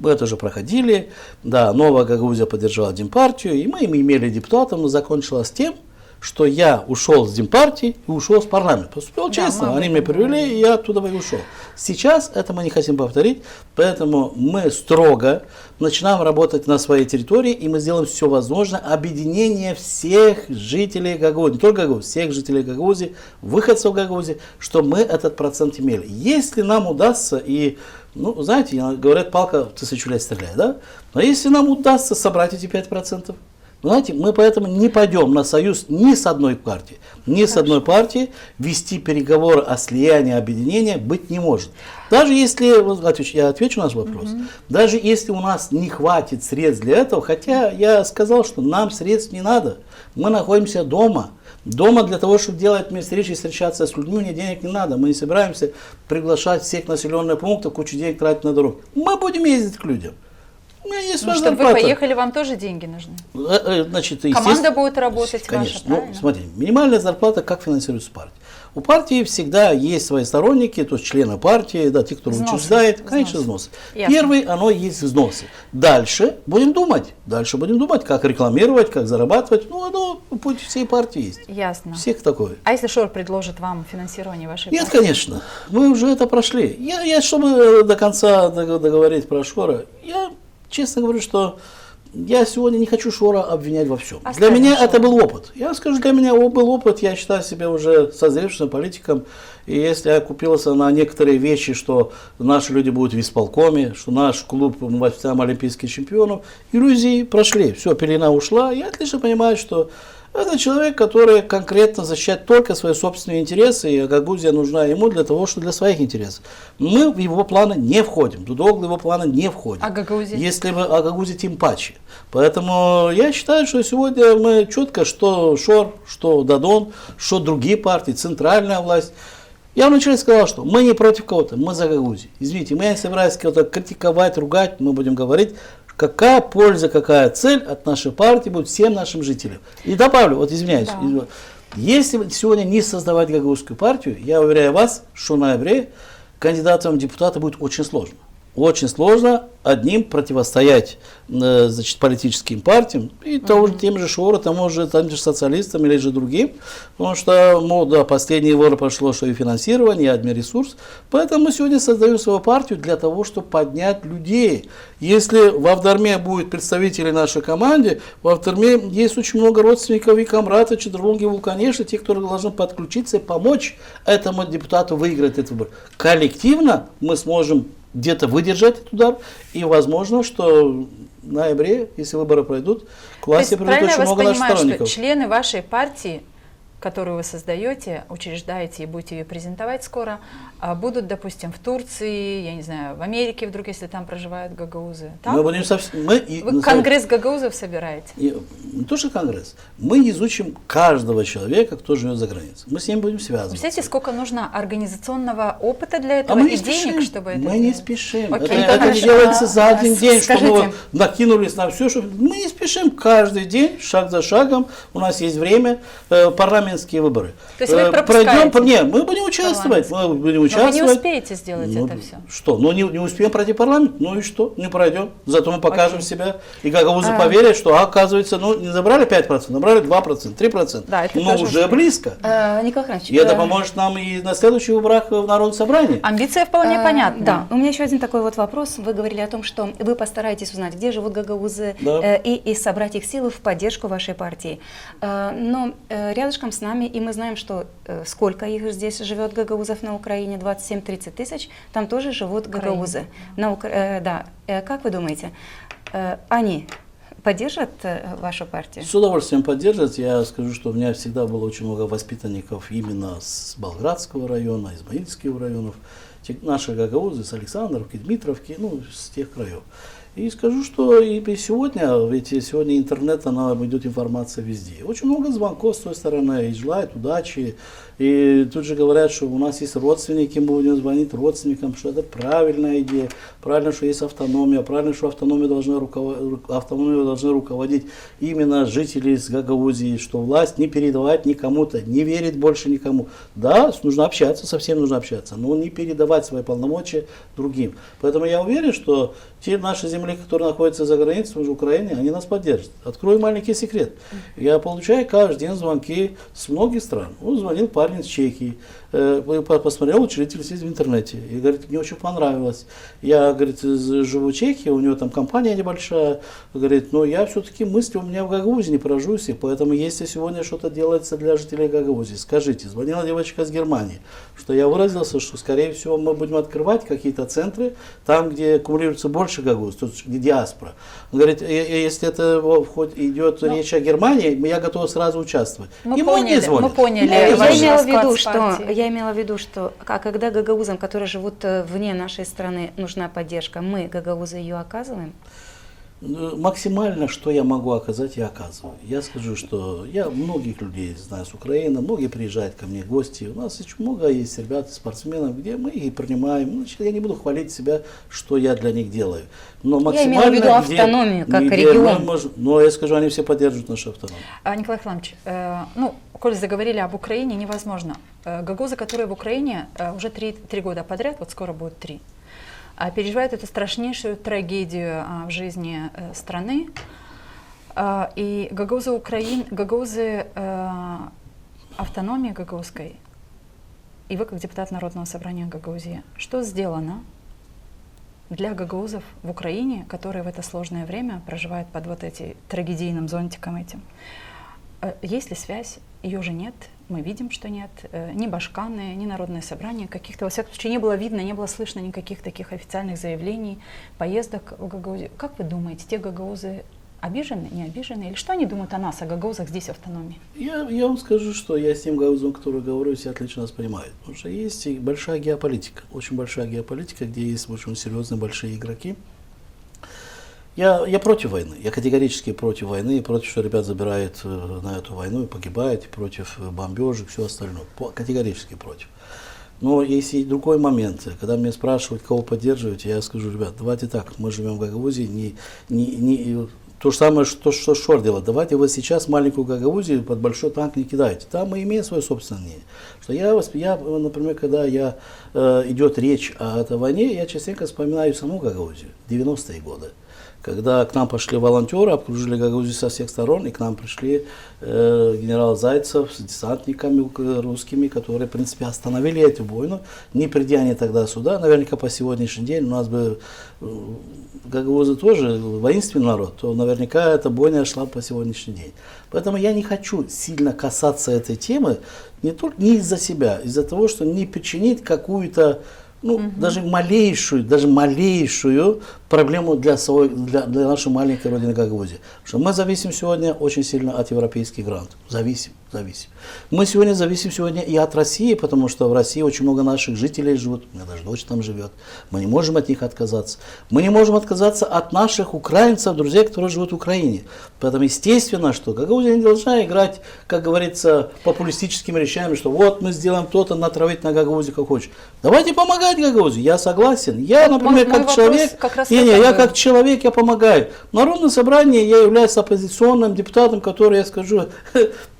Мы это уже проходили. Да, Новая Гагаузия поддержала Демпартию, и мы имели депутатов, но закончилось тем, что я ушел с Демпартии и ушел с парламента. Поступил честно, они меня привели, и я оттуда и ушел. Сейчас это мы не хотим повторить, поэтому мы строго начинаем работать на своей территории, и мы сделаем все возможное, объединение всех жителей Гагаузии, не только Гагаузии, всех жителей Гагаузии, выходцев Гагаузии, чтобы мы этот процент имели. Если нам удастся, и, знаете, говорят, палка в 1000 лет стреляет, да? Но если нам удастся собрать эти 5%, знаете, мы поэтому не пойдем на союз ни с одной партией. Ни с одной партией вести переговоры о слиянии, объединении быть не может. Даже если, я отвечу на ваш вопрос, даже если у нас не хватит средств для этого, хотя я сказал, что нам средств не надо, мы находимся дома. Дома для того, чтобы делать встречи и встречаться с людьми, мне денег не надо. Мы не собираемся приглашать всех населенных пунктов, кучу денег тратить на дорогу. Мы будем ездить к людям. У меня есть своя чтобы зарплата. вы поехали, вам тоже деньги нужны. Значит, Команда будет работать конечно. ваша, правильно? Смотрите, минимальная зарплата, как финансируется партия? У партии всегда есть свои сторонники, то есть члены партии, да, те, кто учреждает, конечно, взносы. Первый, оно есть взносы. Дальше будем думать, как рекламировать, как зарабатывать. Путь всей партии есть. Ясно. Всех такой. А если ШОР предложит вам финансирование вашей Нет, партии? конечно. Мы уже это прошли. Я чтобы до конца договорить про ШОРа, я честно говорю, что я сегодня не хочу ШОРа обвинять во всем. Для меня это был опыт. Я скажу, для меня был опыт, я считаю себя уже созревшим политиком. И если я купился на некоторые вещи, что наши люди будут в исполкоме, что наш клуб мы ставим олимпийских чемпионов, иллюзии прошли. Все, пелена ушла. Я отлично понимаю, что это человек, который конкретно защищает только свои собственные интересы, и Гагаузия нужна ему для того, что для своих интересов. Мы в его планы не входим, Дудоглу в его планы не входим. А Гагаузия? Если мы о Гагаузии, тем паче. Поэтому я считаю, что сегодня мы четко, что ШОР, что Дадон, что другие партии, центральная власть. Я вначале сказал, что мы не против кого-то, мы за Гагаузию. Извините, мы не собираемся кого-то критиковать, ругать, мы будем говорить, какая польза, какая цель от нашей партии будет всем нашим жителям. И добавлю, извиняюсь, если сегодня не создавать гагаузскую партию, я уверяю вас, что в ноябре кандидатам в депутаты будет очень сложно. Очень сложно одним противостоять политическим партиям и тем же ШОРу, тому же социалистам или же другим, потому что последние выборы прошло, что и финансирование, и админресурс. Поэтому мы сегодня создаем свою партию для того, чтобы поднять людей. Если в Авдарме будет представители нашей команды, в Авдарме есть очень много родственников и Камрата, Чедрлунги, Вулканеши, те, которые должны подключиться и помочь этому депутату выиграть этот выбор. Коллективно мы сможем где-то выдержать этот удар, и возможно, что в ноябре, если выборы пройдут, к власти придут очень много наших сторонников. Что члены вашей партии которую вы создаете, учреждаете и будете ее презентовать скоро, будут, допустим, в Турции, я не знаю, в Америке вдруг, если там проживают гагаузы. Так? Мы будем совсем, Вы конгресс гагаузов собираете? Не то, что конгресс. Мы изучим каждого человека, кто живет за границей. Мы с ним будем связываться. Представляете, сколько нужно организационного опыта для этого и денег, чтобы это Мы делать? не спишем. Окей, Это не делается за один день, что мы скажите. вот накинулись на все. Что... Мы не спешим каждый день, шаг за шагом. У нас есть время, парламентские выборы. То есть вы их пропускаете? Нет, мы будем участвовать. Мы будем Но вы не участвовать. успеете сделать Ну, это все. Что? Ну не успеем пройти парламент? Ну и что? Не пройдем. Зато мы покажем Окей. себя. И гагаузы поверят, что оказывается, ну не забрали 5%, набрали 2%, 3%. Да, это но тоже уже успех. близко. Николай Иванович, И это поможет нам и на следующих выборах в Народном собрании. Амбиция вполне понятна. Да, у меня еще один такой вот вопрос. Вы говорили о том, что вы постараетесь узнать, где живут гагаузы, Да. и собрать их силы в поддержку вашей партии. Но рядышком с нами, и мы знаем, что сколько их здесь живет гагаузов на Украине, 27-30 тысяч, там тоже живут гагаузы. Да. Как вы думаете, они поддержат вашу партию? С удовольствием поддержат. Я скажу, что у меня всегда было очень много воспитанников именно с Болградского района, Измаильских районов, наши гагаузы с Александровки, Дмитровки, ну, с тех краев. И скажу, что и сегодня, ведь сегодня интернет, она идет информация везде. Очень много звонков с той стороны, и желают удачи. И тут же говорят, что у нас есть родственники, мы будем звонить родственникам, что это правильная идея, правильно, что есть автономия, правильно, что автономией должны руководить именно жители из Гагаузии, что власть не передавать никому-то, не верить больше никому. Да, нужно общаться, со всеми нужно общаться, но не передавать свои полномочия другим. Поэтому я уверен, что те наши земли, которые находятся за границей, в Украине, они нас поддержат. Открою маленький секрет. Я получаю каждый день звонки с многих стран. Вот звонил парень из Чехии, посмотрел учредитель сеть в интернете и говорит, мне очень понравилось. Я, говорит, живу в Чехии, у него там компания небольшая, говорит, но я все-таки мыслю, у меня в Гагаузии не поражусь, и поэтому если сегодня что-то делается для жителей Гагаузии, скажите, звонила девочка из Германии, что я выразился, что скорее всего мы будем открывать какие-то центры там, где аккумулируется больше гагаузов, то есть где диаспора. Он говорит, если это идет речь о Германии, я готов сразу участвовать. Мы И поняли, звонят. мы поняли. Я ваш имела в расклад виду, с что партией. я имела в виду, что когда гагаузам, которые живут вне нашей страны, нужна поддержка, мы, гагаузы, ее оказываем? Максимально, что я могу оказать, я оказываю. Я скажу, что я многих людей знаю с Украины, многие приезжают ко мне гости. У нас очень много есть ребят, спортсменов, где мы их принимаем. Значит, я не буду хвалить себя, что я для них делаю. Но максимально, имела в виду автономию, как где регион. но я скажу, они все поддерживают нашу автономию. Николай Иванович, коль заговорили об Украине, невозможно. Гагаузы, которые в Украине уже 3 года подряд, вот скоро будет 3, переживают эту страшнейшую трагедию в жизни страны. И гагаузы автономии гагаузской, и вы как депутат Народного собрания Гагаузии, что сделано для гагаузов в Украине, которые в это сложное время проживают под вот этим трагедийным зонтиком этим? Есть ли связь? Ее же нет. Мы видим, что нет. Ни Башканы, ни Народное собрание, каких-то, во всяком случае, не было видно, не было слышно никаких таких официальных заявлений, поездок в Гагаузию. Как вы думаете, те гагаузы обижены, не обижены? Или что они думают о нас, о гагаузах здесь в автономии? Я вам скажу, что я с тем гагаузом, который говорю, все отлично нас понимают. Потому что есть и большая геополитика, очень большая геополитика, где есть очень серьезные большие игроки. Я против войны, я категорически против войны, против, что ребят забирают на эту войну и погибают, против бомбежек, все остальное. Категорически против. Но есть и другой момент, когда меня спрашивают, кого поддерживаете, я скажу, ребят, давайте так, мы живем в Гагаузии, то же самое, что Шор делает. Давайте вы сейчас маленькую Гагаузию под большой танк не кидаете. Там мы имеем свое собственное мнение. Что я, например, когда идет речь о этой войне, я частенько вспоминаю саму Гагаузию, 90-е годы. Когда к нам пошли волонтеры, обкружили Гагаузию со всех сторон, и к нам пришли генерал Зайцев с десантниками русскими, которые, в принципе, остановили эту войну. Не придя они тогда сюда, наверняка по сегодняшний день у нас бы гагаузы тоже воинственный народ, то наверняка эта бойня шла по сегодняшний день. Поэтому я не хочу сильно касаться этой темы, не из-за себя, из-за того, что не причинить какую-то даже малейшую проблему для нашей маленькой родины Гагаузии. Потому что мы зависим сегодня очень сильно от европейских грантов. Зависим. Мы сегодня зависим и от России, потому что в России очень много наших жителей живут. У меня даже дочь там живет. Мы не можем от них отказаться. Мы не можем отказаться от наших украинцев, друзей, которые живут в Украине. Поэтому естественно, что Гагаузия не должна играть, как говорится, популистическими речами, что вот мы сделаем то-то, натравить на Гагаузию как хочешь. Давайте помогать Гагаузии. Я согласен. Я, например, как человек, я как человек, я помогаю. В Народном собрании я являюсь оппозиционным депутатом, который, я скажу,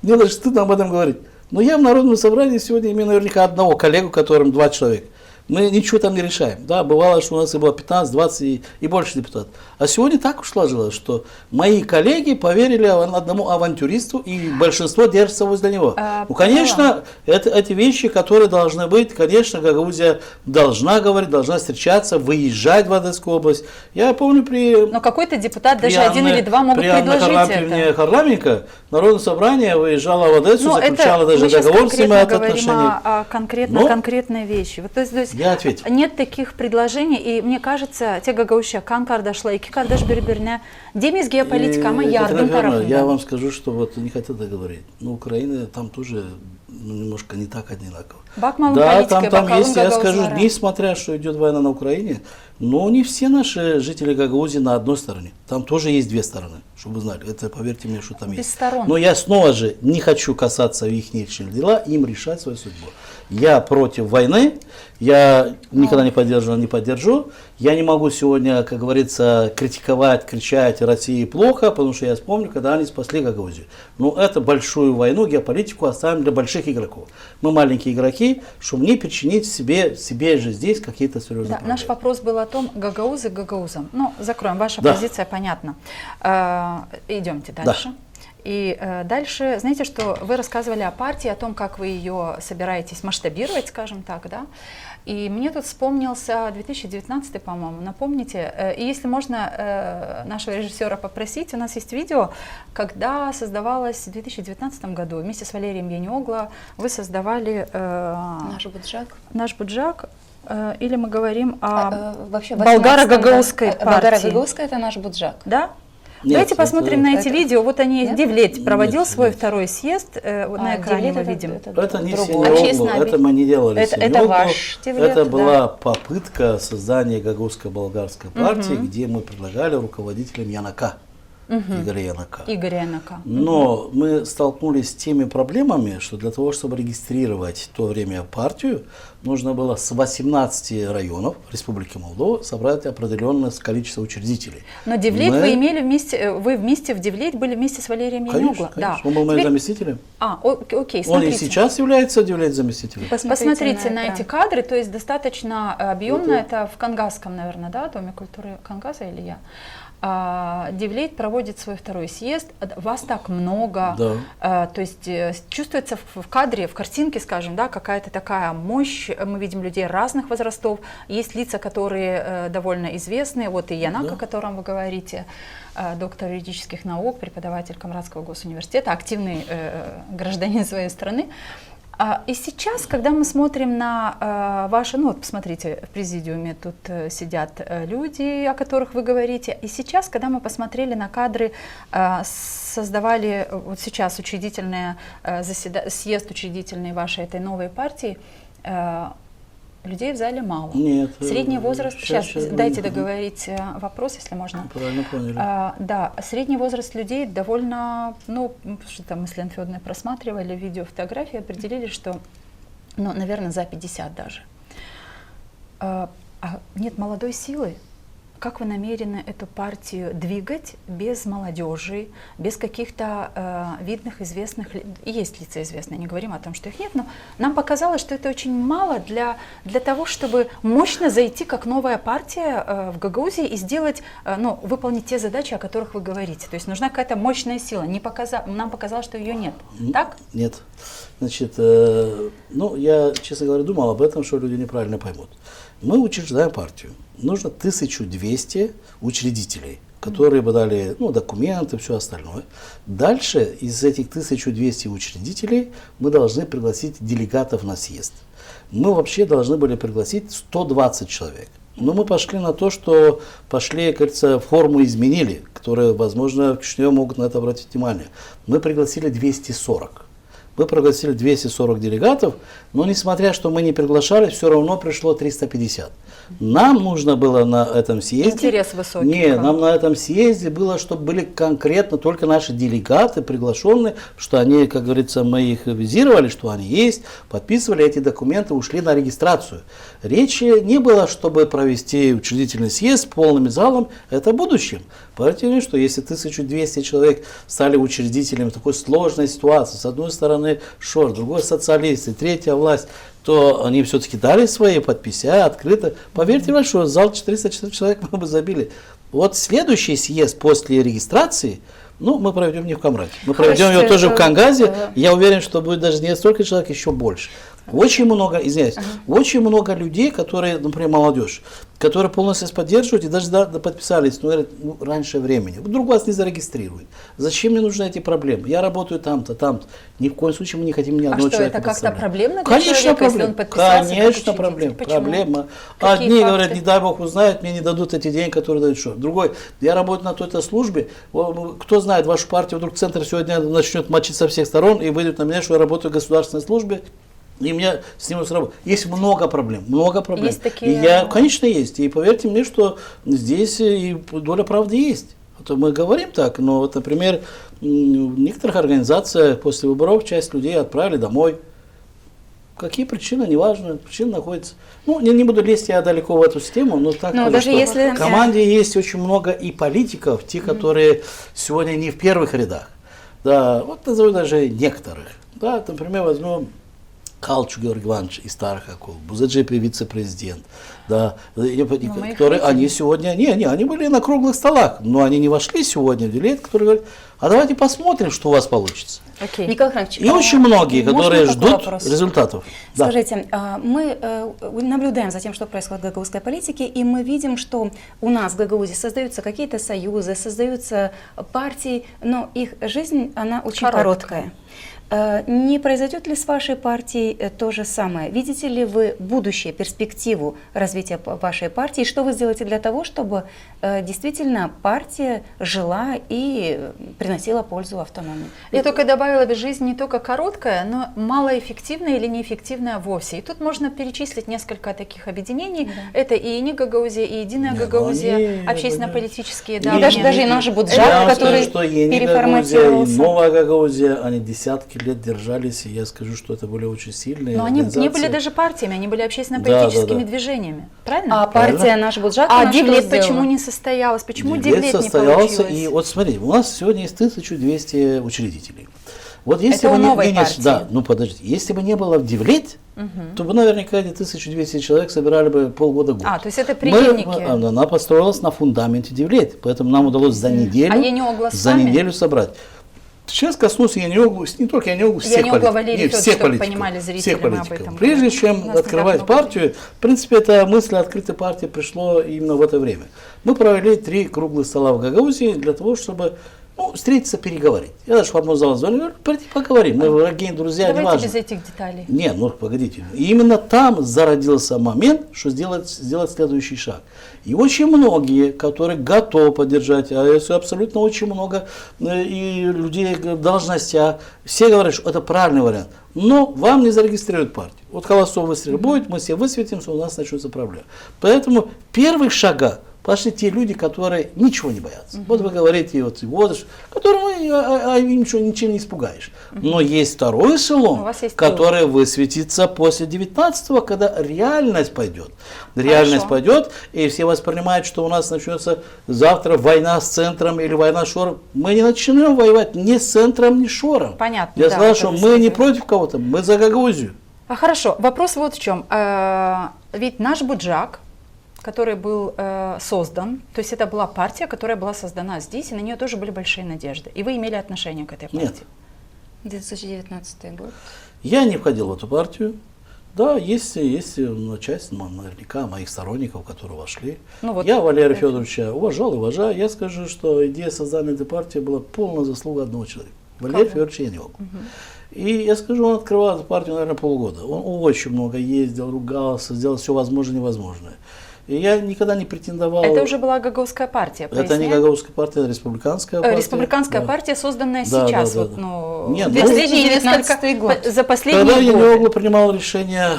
мне даже стыдно об этом говорить. Но я в Народном собрании сегодня имею наверняка одного коллегу, которым 2 человека. Мы ничего там не решаем. Да, бывало, что у нас и было 15, 20 и больше депутатов. А сегодня так уж сложилось, что мои коллеги поверили одному авантюристу, и большинство держится возле него. Конечно, эти вещи, которые должны быть, конечно, Гагаузия должна говорить, должна встречаться, выезжать в Одесскую область. Я помню Но какой-то депутат, даже 1 или 2 могут предложить это. Харламенко, Народное собрание выезжало в Одессу, заключало даже договор с ними от отношений. Мы сейчас конкретные вещи. Вот, то есть я ответил. Нет таких предложений, и мне кажется, те Гагаузия кардашла, и кардаш берберне, демис геополитика, ярдым тарафында. Я вам скажу, что вот не хотел договорить. Но Украина там тоже немножко не так одинаково. Да, там есть, я скажу, несмотря, что идет война на Украине, но не все наши жители Гагаузии на одной стороне. Там тоже есть 2 стороны, чтобы вы знали. Это, поверьте мне, что там есть. Но я снова же не хочу касаться их личных дела, им решать свою судьбу. Я против войны, я никогда не поддержу. Я не могу сегодня, как говорится, критиковать, кричать России плохо, потому что я вспомню, когда они спасли Гагаузию. Но это большую войну, геополитику оставим для больших игроков. Мы маленькие игроки, чтобы не причинить себе же здесь какие-то серьезные проблемы. Наш вопрос был о том, гагаузы гагаузам. Ну, закроем, ваша позиция понятна. Идемте дальше. И дальше, знаете, что вы рассказывали о партии, о том, как вы ее собираетесь масштабировать, скажем так, да? И мне тут вспомнился 2019, по-моему, напомните. И если можно нашего режиссера попросить, у нас есть видео, когда создавалось в 2019 году вместе с Валерием Яниогло вы создавали «Наш Буджак». Или мы говорим о болгаро-гагаузской партии. Болгаро-гагаузская – это «Наш Буджак». Да? Нет, давайте посмотрим на эти видео. Вот они, Девлет проводил свой 2-й съезд, на экране мы видим. Это не Синеоглу, это мы не делали это ваш Девлет, это была попытка создания гагаузско-болгарской партии, где мы предлагали руководителям Янака. Игоря Янака. Но мы столкнулись с теми проблемами, что для того, чтобы регистрировать в то время партию, нужно было с 18 районов Республики Молдова собрать определенное количество учредителей. Но Девлет вы вместе в Девлет были вместе с Валерием Яниогло? Конечно. Да. Он был моим заместителем. Окей, смотрите. Он и сейчас является Девлет заместителем. Посмотрите на эти кадры, то есть достаточно объемно, это в Кангасском, наверное, да, Доме культуры Кангаса или я? Девлет проводит свой 2-й съезд, вас так много, то есть чувствуется в кадре, в картинке, скажем, да, какая-то такая мощь, мы видим людей разных возрастов, есть лица, которые довольно известны, вот и Янака, о котором вы говорите, доктор юридических наук, преподаватель Камрадского госуниверситета, активный гражданин своей страны. И сейчас, когда мы смотрим на ваши, вот посмотрите, в президиуме тут сидят люди, о которых вы говорите, и сейчас, когда мы посмотрели на кадры, создавали вот сейчас съезд учредительный вашей этой новой партии, людей в зале мало. Нет. Средний возраст, сейчас дайте договорить вопрос, если можно. Правильно поняли. Да, средний возраст людей довольно, что там мы с Леной Федоровной просматривали видео, фотографии, определили, что, наверное, за 50 даже. Нет молодой силы. Как вы намерены эту партию двигать без молодежи, без каких-то видных, известных, есть лица известные, не говорим о том, что их нет, но нам показалось, что это очень мало для того, чтобы мощно зайти как новая партия в Гагаузии и сделать, выполнить те задачи, о которых вы говорите. То есть нужна какая-то мощная сила. Нам показалось, что ее нет. Так? Нет. Значит, я, честно говоря, думал об этом, что люди неправильно поймут. Мы учреждаем партию. Нужно 1200 учредителей. которые бы дали документы, все остальное. Дальше из этих 1200 учредителей мы должны пригласить делегатов на съезд. Мы вообще должны были пригласить 120 человек. Но мы пошли на то, что пошли, как говорится, форму изменили, которые, возможно, в Кишиневе могут на это обратить внимание. Мы пригласили 240. Мы пригласили 240 делегатов, но несмотря, что мы не приглашали, все равно пришло 350. Нам нужно было на этом съезде... Интерес высокий. Нет, нам на этом съезде было, чтобы были конкретно только наши делегаты, приглашенные, что они, как говорится, мы их визировали, что они есть, подписывали эти документы, ушли на регистрацию. Речи не было, чтобы провести учредительный съезд с полным залом, это в будущем. Поверьте мне, что если 1200 человек стали учредителями такой сложной ситуации, с одной стороны ШОР, с другой социалисты, третья власть, то они все-таки дали свои подписи, открыто. Поверьте мне, что зал 404 человек мы бы забили. Вот следующий съезд после регистрации, мы проведем не в Камрате. Мы проведем его тоже в Кангазе. Я уверен, что будет даже не столько человек, еще больше. Очень много, очень много людей, которые, например, молодежь, которые полностью поддерживают и даже подписались, но говорят, раньше времени. Вдруг вас не зарегистрируют. Зачем мне нужны эти проблемы? Я работаю там-то, там-то. Ни в коем случае мы не хотим ни одного человека. А что, это как-то проблемно для Конечно, человека, если он подписался? Конечно, проблема. Проблема. Одни говорят, не дай Бог узнают, мне не дадут эти деньги, которые дают что. Другой, я работаю на той-то службе, кто знает, вашу партию вдруг центр сегодня начнет мочить со всех сторон и выйдет на меня, что я работаю в государственной службе. И меня снимут с работы. Есть много проблем, много проблем. Есть такие... Конечно, есть. И поверьте мне, что здесь и доля правды есть. Вот мы говорим так, но вот, например, в некоторых организациях после выборов часть людей отправили домой. Какие причины, неважно, причина находится. Не буду лезть я далеко в эту систему, но так даже если... в команде есть очень много и политиков, те, которые сегодня не в первых рядах. Да, вот назову даже некоторых. Да, например, возьмем Калчу Георгий Иванович из Тархаков, Бузаджипи вице-президент, да, которые, они сегодня, они были на круглых столах, но они не вошли сегодня в делегат, которые говорят, а давайте посмотрим, что у вас получится. Николай Иванович, и очень многие, которые ждут результатов. Скажите, мы наблюдаем за тем, что происходит в гагаузской политике, и мы видим, что у нас в Гагаузе создаются какие-то союзы, создаются партии, но их жизнь, она очень короткая. Не произойдет ли с вашей партией то же самое? Видите ли вы будущее, перспективу развития вашей партии? Что вы сделаете для того, чтобы действительно партия жила и приносила пользу автономии? Я только добавила бы, жизнь не только короткая, но малоэффективная или неэффективная вовсе. И тут можно перечислить несколько таких объединений. Да. Это и ИНИ Гагаузия, и Единая Гагаузия, общественно-политические. Даже и наш Буджак, который переформатировался. И Новая Гагаузия, они десятки лет держались, и я скажу, что это были очень сильные организации. Но они не были даже партиями, они были общественно-политическими движениями. Правильно? А партия наш Буджак, а Дивлет почему не состоялась? Почему Дивлет не получилось? И вот смотрите, у нас сегодня есть 1200 учредителей. Вот если это бы новой партии. Да, подождите, если бы не было в Дивлет, то бы наверняка эти 1200 человек собирали бы полгода-год. То есть это преемники. Она построилась на фундаменте Дивлет, поэтому нам удалось за неделю собрать. Сейчас коснусь Яниоглу, не только Яниоглу, всех политиков. Прежде чем открывать партию, в принципе, эта мысль о открытой партии пришла именно в это время. Мы провели 3 круглых стола в Гагаузии для того, чтобы встретиться, переговорить. Я даже Форму зала звоню, прийти поговорим. Мы враги, друзья, не важно. Давайте без этих деталей. Нет, погодите. И именно там зародился момент, что сделать следующий шаг. И очень многие, которые готовы поддержать, абсолютно очень много и людей в должностях, все говорят, что это правильный вариант. Но вам не зарегистрируют партию. Вот Холостов выстрел будет, мы все высветимся, у нас начнутся проблемы. Поэтому первых шага пошли те люди, которые ничего не боятся. Вот вы говорите, которым ничем не испугаешь. Но есть второй эшелон, который высветится после 19-го, когда реальность пойдет. Реальность пойдет, и все воспринимают, что у нас начнется завтра война с центром или война с шором. Мы не начнем воевать ни с центром, ни с шором. Понятно. Я сказал, что мы не против кого-то, мы за Гагаузию. Хорошо, вопрос вот в чем. Ведь наш Буджак, который был создан, то есть это была партия, которая была создана здесь, и на нее тоже были большие надежды. И вы имели отношение к этой партии? Нет. 2019 год. Я не входил в эту партию. Да, есть часть наверняка моих сторонников, которые вошли. Ну, вот Я Валерия Федоровича уважал и уважаю. Я скажу, что идея создания этой партии была полная заслуга одного человека. Валерия Федоровича Яньоглу. И я скажу, он открывал эту партию, наверное, полгода. Он очень много ездил, ругался, сделал все возможное и невозможное. И я никогда не претендовал... Это уже была Гагаузская партия, Это не поясняю? Гагаузская партия, это республиканская партия. Республиканская Да. партия, созданная Да, сейчас, да, вот, да. ну, Нет, в ну, последние 19-й год. за последние Когда годы. Яньоглу принимал решение,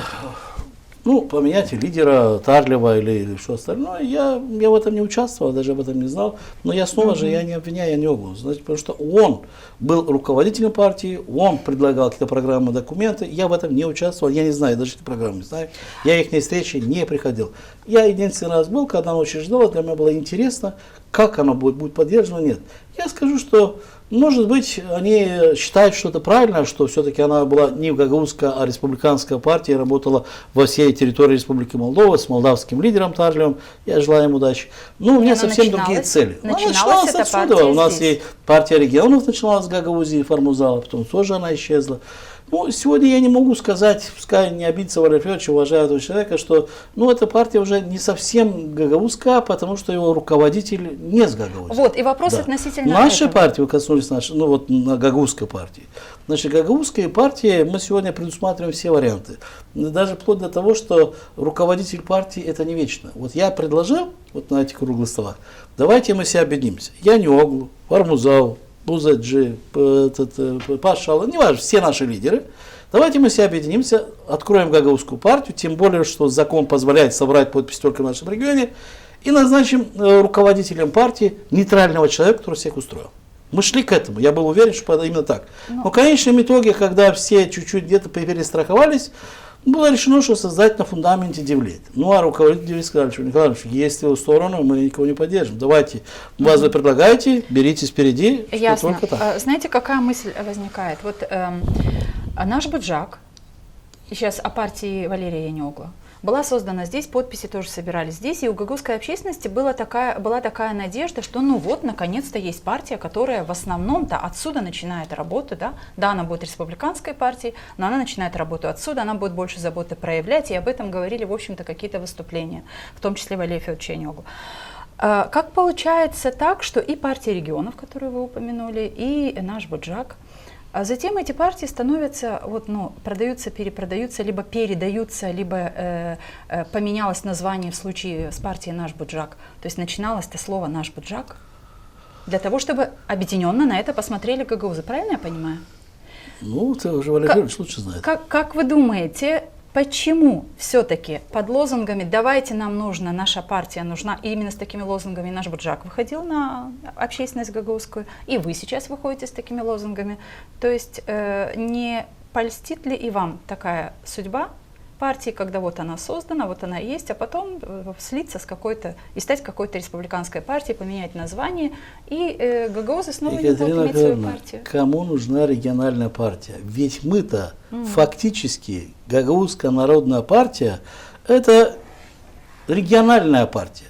поменять лидера Тарлева или что остальное, я в этом не участвовал, даже об этом не знал. Но я снова же я не обвиняю Яньоглу, значит, потому что он был руководителем партии, он предлагал какие-то программы, документы, я в этом не участвовал, я не знаю, даже эти программы не знаю, я их на встречи не приходил. Я единственный раз был, когда оно учреждалось, для меня было интересно, как оно будет поддержано, нет. Я скажу, что может быть, они считают, что это правильно, что все-таки она была не гагаузская, а республиканская партия, работала во всей территории Республики Молдова с молдавским лидером Тарлевым. Я желаю им удачи. Но у меня она совсем другие цели. Начиналась эта отсюда. партия У нас здесь. и партия регионов начиналась с Гагаузии, Формузала, потом тоже она исчезла. Сегодня я не могу сказать, пускай не обидится Валерий Федорович, уважаю этого человека, что эта партия уже не совсем гагаузская, потому что его руководитель не с Гагаузии. Вот, и вопрос Да. относительно Нашей этого. партии, вы коснулись на гагаузской партии. Значит, гагаузской партии мы сегодня предусматриваем все варианты. Даже вплоть до того, что руководитель партии это не вечно. Вот я предложил, на этих круглых столах, давайте мы все объединимся. Яньоглу, Формузал, Бузаджи, Пашала, неважно, все наши лидеры. Давайте мы все объединимся, откроем гагаузскую партию, тем более, что закон позволяет собрать подписи только в нашем регионе, и назначим руководителем партии нейтрального человека, который всех устроил. Мы шли к этому, я был уверен, что именно так. Но в конечном итоге, когда все чуть-чуть где-то перестраховались, было решено, что создать на фундаменте девлет. А руководители сказали, что Николай Иванович, есть его сторону, мы никого не поддержим. Давайте, вас вы предлагаете, беритесь впереди. Ясно. Только так. Знаете, какая мысль возникает? Вот наш Буджак, сейчас о партии Валерия Яньогла, была создана здесь, подписи тоже собирались здесь, и у гагаузской общественности была такая надежда, что наконец-то есть партия, которая в основном-то отсюда начинает работу, да, она будет республиканской партией, но она начинает работу отсюда, она будет больше заботы проявлять, и об этом говорили, в общем-то, какие-то выступления, в том числе Валерия Федоровича Яньоглу. Как получается так, что и партия регионов, которую вы упомянули, и наш Буджак, а затем эти партии становятся, продаются, перепродаются, либо передаются, либо поменялось название в случае с партией «Наш Буджак». То есть начиналось-то слово «Наш Буджак» для того, чтобы объединенно на это посмотрели гагаузы. Правильно я понимаю? Это уже Валерий Федорович лучше знает. Как вы думаете, почему все-таки под лозунгами «давайте, нам нужно, наша партия нужна», и именно с такими лозунгами наш Буджак выходил на общественность гагаузскую, и вы сейчас выходите с такими лозунгами, то есть не польстит ли и вам такая судьба партии, когда она создана, она есть, а потом слиться с какой-то, и стать какой-то республиканской партией, поменять название, и гагаузы снова не будут иметь свою партию? Кому нужна региональная партия? Ведь мы-то фактически, Гагаузская народная партия, это региональная партия.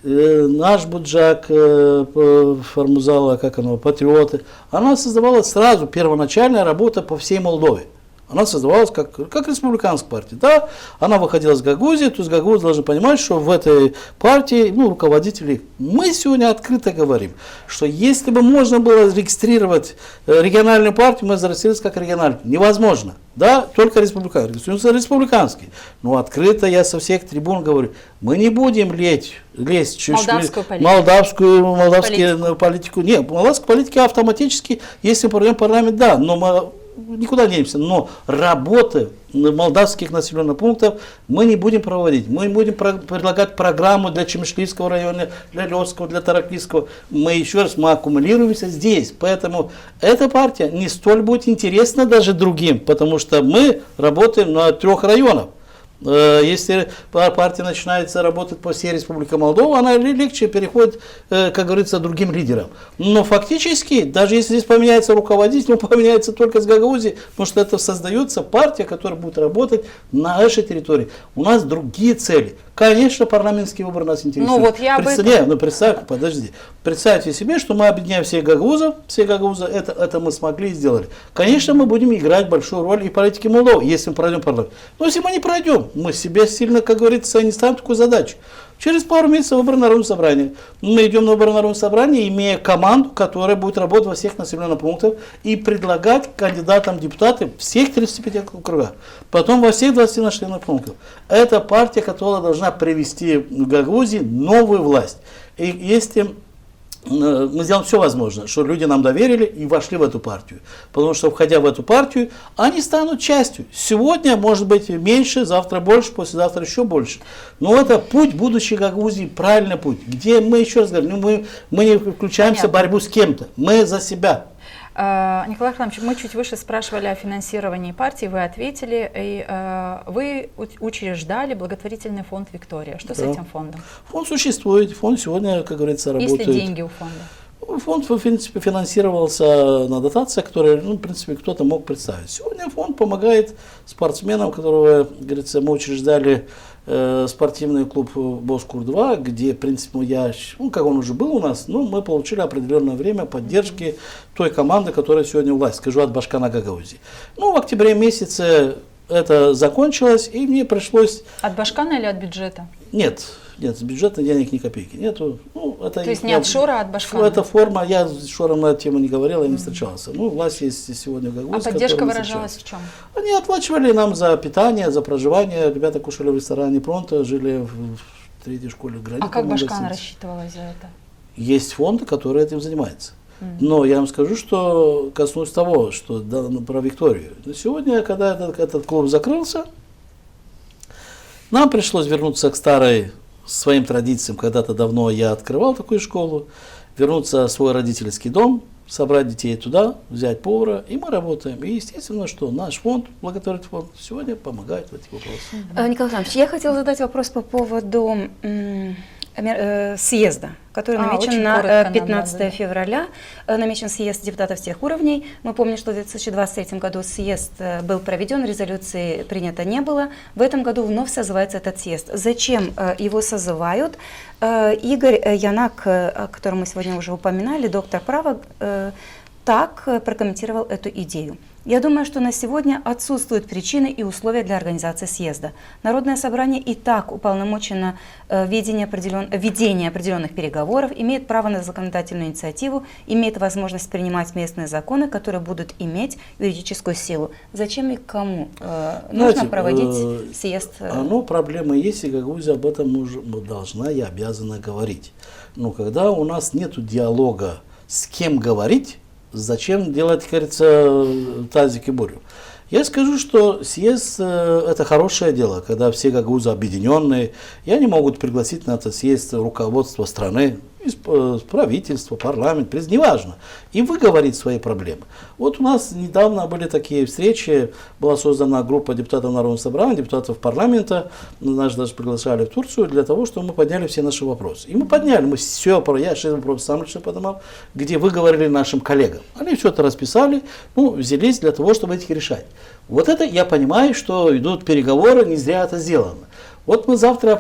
Наш Буджак, Формузала, Патриоты, она создавалась сразу, первоначальная работа по всей Молдове. Она создавалась как республиканская партия. Да, она выходила с Гагаузии, то есть гагаузы должны понимать, что в этой партии, руководители, мы сегодня открыто говорим, что если бы можно было регистрировать региональную партию, мы зарегистрировались как региональную. Невозможно. Да, только республиканский. Но открыто я со всех трибун говорю, мы не будем лезть в молдавскую политику. Нет, молдавскую политику автоматически, если мы пройдем парламент, да, но мы никуда не денемся, но работы молдавских населенных пунктов мы не будем проводить. Мы будем предлагать программу для Чемишлийского района, для Лёцкого, для Тараклийского. Мы еще раз аккумулируемся здесь. Поэтому эта партия не столь будет интересна даже другим, потому что мы работаем на 3 районах. Если партия начинает работать по всей Республике Молдова, она легче переходит, как говорится, другим лидерам. Но фактически, даже если здесь поменяется руководитель, он поменяется только с Гагаузии, потому что это создается партия, которая будет работать на нашей территории. У нас другие цели. Конечно, парламентский выбор нас интересует. Ну вот я об этом... Представьте себе, что мы объединяем все гагаузы, это мы смогли и сделали. Конечно, мы будем играть большую роль и в политике Молдовы, если мы пройдем парламент. Но если мы не пройдем, мы себе сильно, как говорится, не ставим такую задачу. Через пару месяцев выборы народного собрания. Мы идем на выборы народного собрания, имея команду, которая будет работать во всех населенных пунктах и предлагать кандидатам депутаты всех 35 округах. Потом во всех 20 населенных пунктах. Это партия, которая должна привести в Гагаузии новую власть. И если мы сделаем все возможное, что люди нам доверили и вошли в эту партию. Потому что, входя в эту партию, они станут частью. Сегодня, может быть, меньше, завтра больше, послезавтра еще больше. Но это путь будущей Гагаузии, правильный путь. Где мы, еще раз говорю, мы не включаемся в борьбу с кем-то. Мы за себя. Николай Охланович, мы чуть выше спрашивали о финансировании партии, вы ответили, и вы учреждали благотворительный фонд «Виктория». Что с этим фондом? Фонд существует, фонд сегодня, как говорится, работает. Есть ли деньги у фонда? Фонд, в принципе, финансировался на дотациях, которые, в принципе, кто-то мог представить. Сегодня фонд помогает спортсменам, которого, говорится, мы учреждали спортивный клуб Боскур-2, где, в принципе, как он уже был у нас, но мы получили определенное время поддержки той команды, которая сегодня власть, скажу, от Башкана Гагаузии. В октябре месяце это закончилось, и мне пришлось... От Башкана или от бюджета? Нет, с бюджета денег ни копейки нету. То есть не от Шора, а от Башкана? Это форма, я с Шором на эту тему не говорил, я не встречался. Власть есть сегодня в Гагаузии. А поддержка выражалась в чем? Они оплачивали нам за питание, за проживание. Ребята кушали в ресторане Пронто, жили в третьей школе в Граните. А как Башкана рассчитывалась за это? Есть фонды, которые этим занимаются. Но я вам скажу, что коснусь того, что про Викторию. Сегодня, когда этот клуб закрылся, нам пришлось вернуться к своим традициям. Когда-то давно я открывал такую школу, вернуться в свой родительский дом, собрать детей туда, взять повара, и мы работаем. И естественно, что наш фонд, благотворительный фонд, сегодня помогает в этих вопросах. Николай Иванович, я хотела задать вопрос по поводу съезда, который намечен на 15 февраля. Намечен съезд депутатов всех уровней. Мы помним, что в 2023 году съезд был проведен, резолюции принято не было. В этом году вновь созывается этот съезд. Зачем его созывают? Игорь Янак, о котором мы сегодня уже упоминали, доктор права, так прокомментировал эту идею. Я думаю, что на сегодня отсутствуют причины и условия для организации съезда. Народное собрание и так уполномочено ведение определенных переговоров, имеет право на законодательную инициативу, имеет возможность принимать местные законы, которые будут иметь юридическую силу. Зачем и кому нужно проводить съезд? Проблема есть, и Гагаузия об этом должна и обязана говорить. Но когда у нас нет диалога, с кем говорить, зачем делать, кажется, тазик и бурю? Я скажу, что съезд это хорошее дело, когда все гагаузы объединенные, и они могут пригласить на этот съезд руководство страны, правительство, парламент, неважно, и выговорить свои проблемы. Вот у нас недавно были такие встречи, была создана группа депутатов Народного собрания, депутатов парламента, нас даже приглашали в Турцию для того, чтобы мы подняли все наши вопросы. И мы подняли, я 6 вопросов сам лично поднимал, где выговорили нашим коллегам. Они все это расписали, взялись для того, чтобы их решать. Вот это я понимаю, что идут переговоры, не зря это сделано. Вот мы завтра,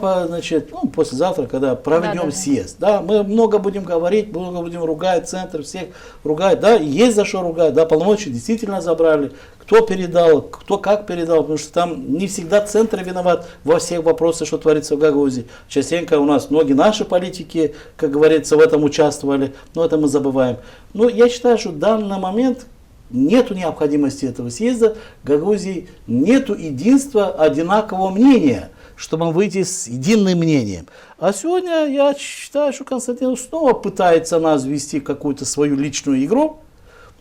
послезавтра, когда проведем съезд, мы много будем говорить, много будем ругать, центр всех ругать, есть за что ругать, полномочия действительно забрали, кто передал, кто как передал, потому что там не всегда центр виноват во всех вопросах, что творится в Гагаузии. Частенько у нас многие наши политики, как говорится, в этом участвовали, но это мы забываем. Но я считаю, что в данный момент нету необходимости этого съезда, в Гагаузии нету единства, одинакового мнения, чтобы выйти с единым мнением. А сегодня я считаю, что Константин снова пытается нас ввести в какую-то свою личную игру.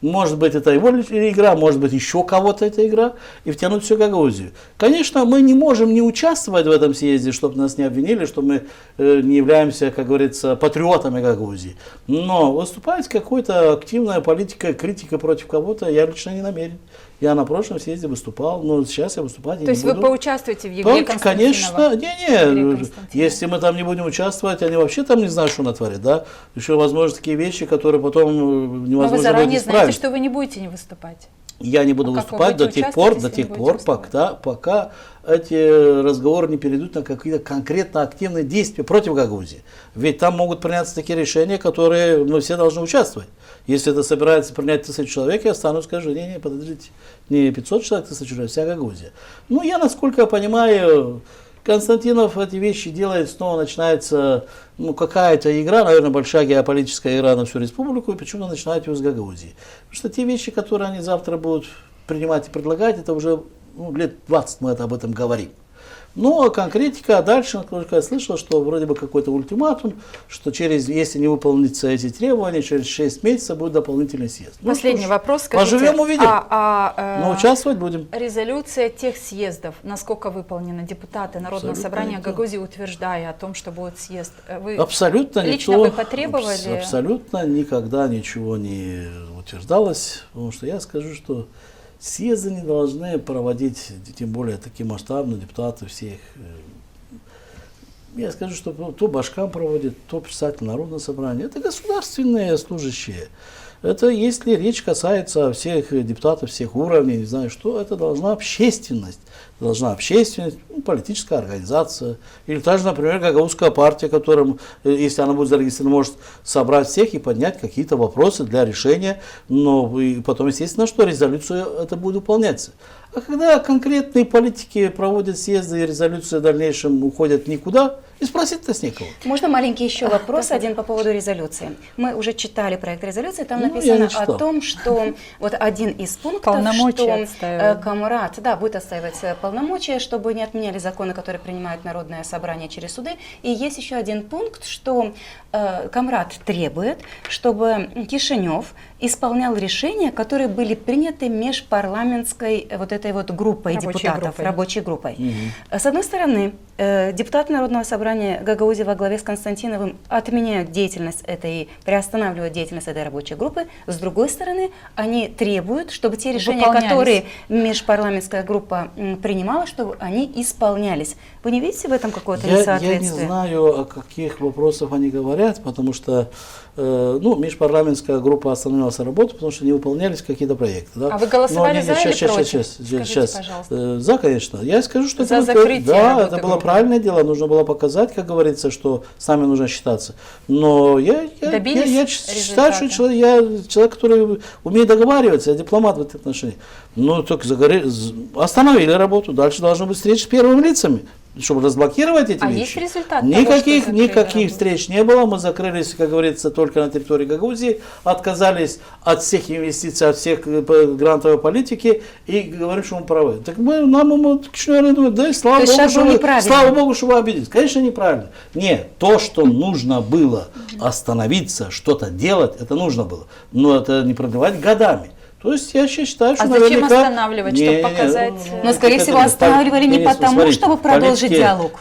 Может быть, это его игра, может быть, еще кого-то эта игра, и втянуть всю Гагаузию. Конечно, мы не можем не участвовать в этом съезде, чтобы нас не обвинили, что мы не являемся, как говорится, патриотами Гагаузии. Но выступать какой-то активная политика, критика против кого-то я лично не намерен. Я на прошлом съезде выступал, но сейчас я выступать не То есть буду. вы поучаствуете в Егоре Конечно, Константинова? если мы там не будем участвовать, они вообще там не знают, что натворят, да. Еще, возможно, такие вещи, которые потом Но невозможно вы заранее будет знаете, исправить. что вы не будете не выступать. Я не буду А как вы выступать до будете тех пор, участвовать, если не будете пока эти разговоры не перейдут на какие-то конкретно активные действия против Гагаузии. Ведь там могут приняться такие решения, которые мы все должны участвовать. Если это собирается принять 1000 человек, я встану и скажу: не, подождите, не 500 человек, 1000 человек, вся Гагаузия. Ну, я, насколько понимаю, Константинов эти вещи делает, снова начинается какая-то игра, наверное, большая геополитическая игра на всю республику, и почему-то начинают ее с Гагаузии. Потому что те вещи, которые они завтра будут принимать и предлагать, это уже лет 20 мы об этом говорим. Но конкретика, а дальше, насколько я слышал, что вроде бы какой-то ультиматум, что если не выполнятся эти требования, через 6 месяцев будет дополнительный съезд. Последний вопрос. Скажите, поживем, увидим. Но участвовать будем. Резолюция тех съездов, насколько выполнена? Депутаты Народного собрания никто. Гагаузии, утверждая о том, что будет съезд, вы Абсолютно лично никто, вы потребовали? Абсолютно никогда ничего не утверждалось, потому что я скажу, что съезды не должны проводить, тем более такие масштабные депутаты всех. Я скажу, что то Башкам проводит, то председатель Народного собрания. Это государственные служащие. Это если речь касается всех депутатов, всех уровней, не знаю что, это должна общественность, политическая организация. Или та же, например, Гагаузская партия, которая, если она будет зарегистрирована, может собрать всех и поднять какие-то вопросы для решения. Но и потом, естественно, что резолюция это будет выполняться. А когда конкретные политики проводят съезды и резолюции в дальнейшем уходят никуда, и спросить-то с некого. Можно маленький еще вопрос один по поводу резолюции? Мы уже читали проект резолюции, там Я написано не о читал. том, что вот один из пунктов, Полномочия что отстаивают. Камрад будет отстаивать полномочия, чтобы не отменяли законы, которые принимает Народное собрание через суды. И есть еще один пункт, что Камрад требует, чтобы Кишинев исполнял решения, которые были приняты межпарламентской вот этой вот группой депутатов, рабочей группой. С одной стороны, депутаты Народного собрания Гагаузии во главе с Константиновым отменяют деятельность приостанавливают деятельность этой рабочей группы. С другой стороны, они требуют, чтобы те решения, которые межпарламентская группа принимала, чтобы они исполнялись. Вы не видите в этом какое-то несоответствие? Я не знаю, о каких вопросах они говорят, потому что межпарламентская группа остановилась работу, потому что не выполнялись какие-то проекты. Да? А вы голосовали за или против? Сейчас. Пожалуйста. За, конечно. Я скажу, что за закрытие это было правильное дело, нужно было показать, как говорится, что с нами нужно считаться. Но я считаю, что я человек, который умеет договариваться, я дипломат в этих отношениях. Но только остановили работу, дальше должны быть встречи с первыми лицами, чтобы разблокировать эти вещи. Есть результат? Никаких встреч не было. Мы закрылись, как говорится, только на территории Гагаузии, отказались от всех инвестиций, от всех грантовой политики и говорим, что мы правы. Так нам Кишинев думает, да, слава Богу, что вы обиделись. Конечно, неправильно. Нет, то, что нужно было остановиться, что-то делать, это нужно было. Но это не продлевать годами. То есть я считаю, что зачем останавливать, чтобы показать? Но, скорее всего, останавливали не потому, чтобы продолжить диалог.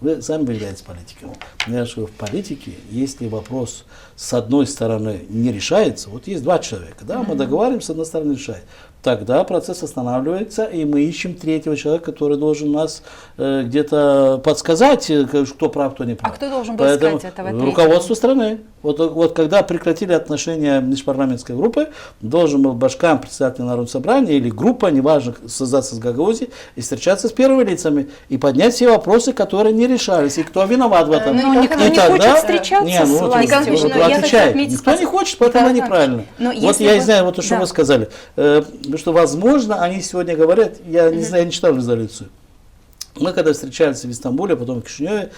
Вы сами являетесь политиком. Я что в политике, если вопрос с одной стороны не решается, вот есть два человека, да, мы договариваемся, с одной стороны решает, тогда процесс останавливается, и мы ищем третьего человека, который должен нас где-то подсказать, кто прав, кто не прав. А кто должен был искать этого третьего? Руководство страны. Вот когда прекратили отношения межпарламентской группы, должен был Башкам, председатель Народного собрания или группа, неважно, создаться с Гагаузией и встречаться с первыми лицами и поднять все вопросы, которые не решались, и кто виноват в этом. Но никто не хочет встречаться с властью. Никто не хочет, поэтому неправильно. Вот я не знаю, вот что вы сказали, что возможно, они сегодня говорят, я не знаю, я не читал резолюцию. Мы когда встречались в Стамбуле, потом в Кишиневе,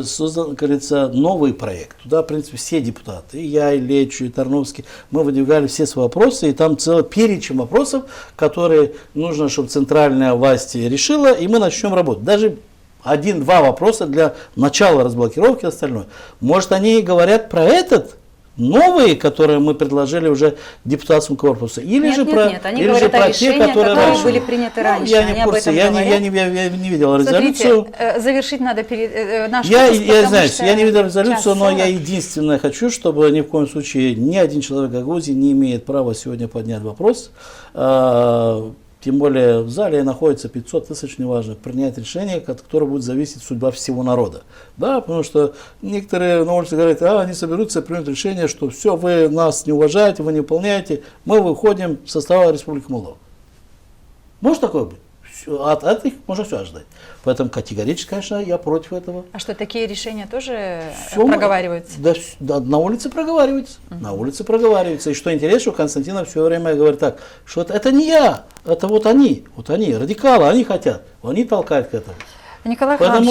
создан, как говорится, новый проект. Туда, в принципе, все депутаты, и я, и Лечу, и Тарновский, мы выдвигали все свои вопросы, и там целый перечень вопросов, которые нужно, чтобы центральная власть решила, и мы начнем работать. Даже 1-2 вопроса для начала разблокировки и остальное. Может, они и говорят про этот новые, которые мы предложили уже депутатскому корпусу, или Нет, же нет, про, нет, они или же говорят о про те, решениях, которые которые раньше. были приняты раньше, Я не они в об курсе, этом я говорят. не видел резолюцию. Смотрите, завершить надо наш Я выпуск, потому знаю, что я не видел резолюцию, час но я 40. единственное хочу, чтобы ни в коем случае ни один человек Гагаузии не имеет права сегодня поднять вопрос. Тем более в зале находится 500 тысяч, неважно, принять решение, от которого будет зависеть судьба всего народа. Да, потому что некоторые на улице говорят, они соберутся, примут решение, что все, вы нас не уважаете, вы не выполняете, мы выходим из состава Республики Молдова. Может такое быть? От этих можно все ожидать. Поэтому категорически, конечно, я против этого. А что, такие решения тоже Всё, проговариваются? Да, на улице проговаривается. На улице проговаривается. И что интересно, что Константинов все время говорит так, что это не я, это вот они, радикалы, они хотят, они толкают к этому. Николай Иванович,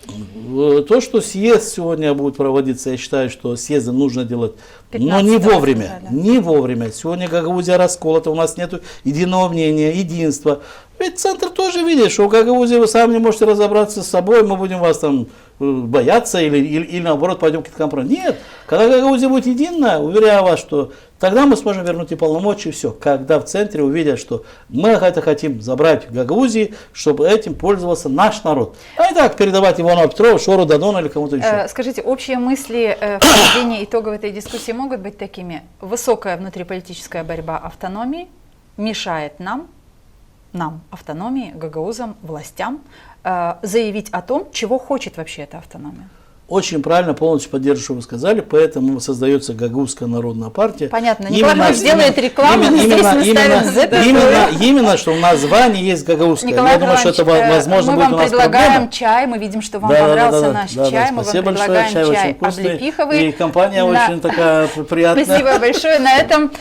Поэтому то, что съезд сегодня будет проводиться, я считаю, что съезды нужно делать, но не 15-го вовремя. февраля. Не вовремя. Сегодня Гагаузия расколота, у нас нет единого мнения, единства. Ведь центр тоже видит, что в Гагаузии вы сами не можете разобраться с собой, мы будем вас там бояться или наоборот пойдем к каким-то компромиссам. Нет, когда Гагаузия будет единая, уверяю вас, что тогда мы сможем вернуть и полномочия, и все. Когда в центре увидят, что мы это хотим забрать в Гагаузии, чтобы этим пользовался наш народ. А не так передавать Ивану Петрову, Шору Дадона или кому-то еще. скажите, общие мысли в проведении итогов этой дискуссии могут быть такими? Высокая внутриполитическая борьба автономии мешает нам, автономии, гагаузам, властям, заявить о том, чего хочет вообще эта автономия. Очень правильно, полностью поддерживаю, что вы сказали, поэтому создается Гагаузская народная партия. Понятно, Николай Иванович делает рекламу, здесь мы ставим запятую. Именно, что в названии есть Гагаузская. Николай Я думаю, что это Иванович, возможно мы будет вам у нас предлагаем проблема. чай, мы видим, что вам Да, понравился наш чай, мы вам Спасибо большое, предлагаем чай очень чай вкусный. облепиховый. И компания очень такая приятная. Спасибо большое. На этом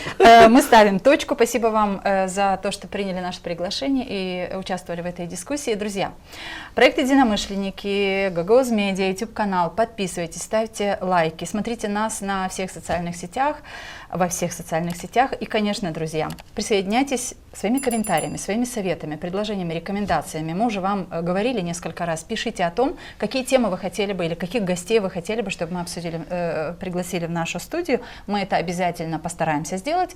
мы ставим точку. Спасибо вам за то, что приняли наше приглашение и участвовали в этой дискуссии. Друзья, проект «Единомышленники», Гагаuz Медиа, YouTube-канал. Подписывайтесь, ставьте лайки, смотрите нас на всех социальных сетях, во всех социальных сетях. И, конечно, друзья, присоединяйтесь своими комментариями, своими советами, предложениями, рекомендациями. Мы уже вам говорили несколько раз. Пишите о том, какие темы вы хотели бы или каких гостей вы хотели бы, чтобы мы обсудили, пригласили в нашу студию. Мы это обязательно постараемся сделать.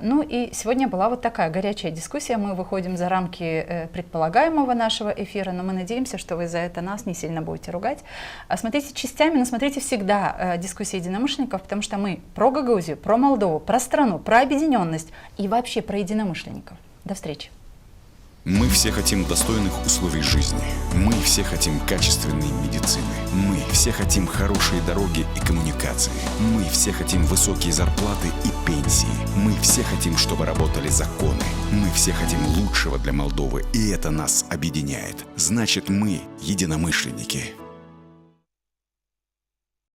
Ну и сегодня была вот такая горячая дискуссия. Мы выходим за рамки предполагаемого нашего эфира, но мы надеемся, что вы за это нас не сильно будете ругать. Смотрите частями, но смотрите всегда дискуссии единомышленников, потому что мы про Гагаузию, про Молдову, про страну, про объединенность и вообще про единомышленников. До встречи. Мы все хотим достойных условий жизни. Мы все хотим качественной медицины. Мы все хотим хорошие дороги и коммуникации. Мы все хотим высокие зарплаты и пенсии. Мы все хотим, чтобы работали законы. Мы все хотим лучшего для Молдовы, и это нас объединяет. Значит, мы единомышленники.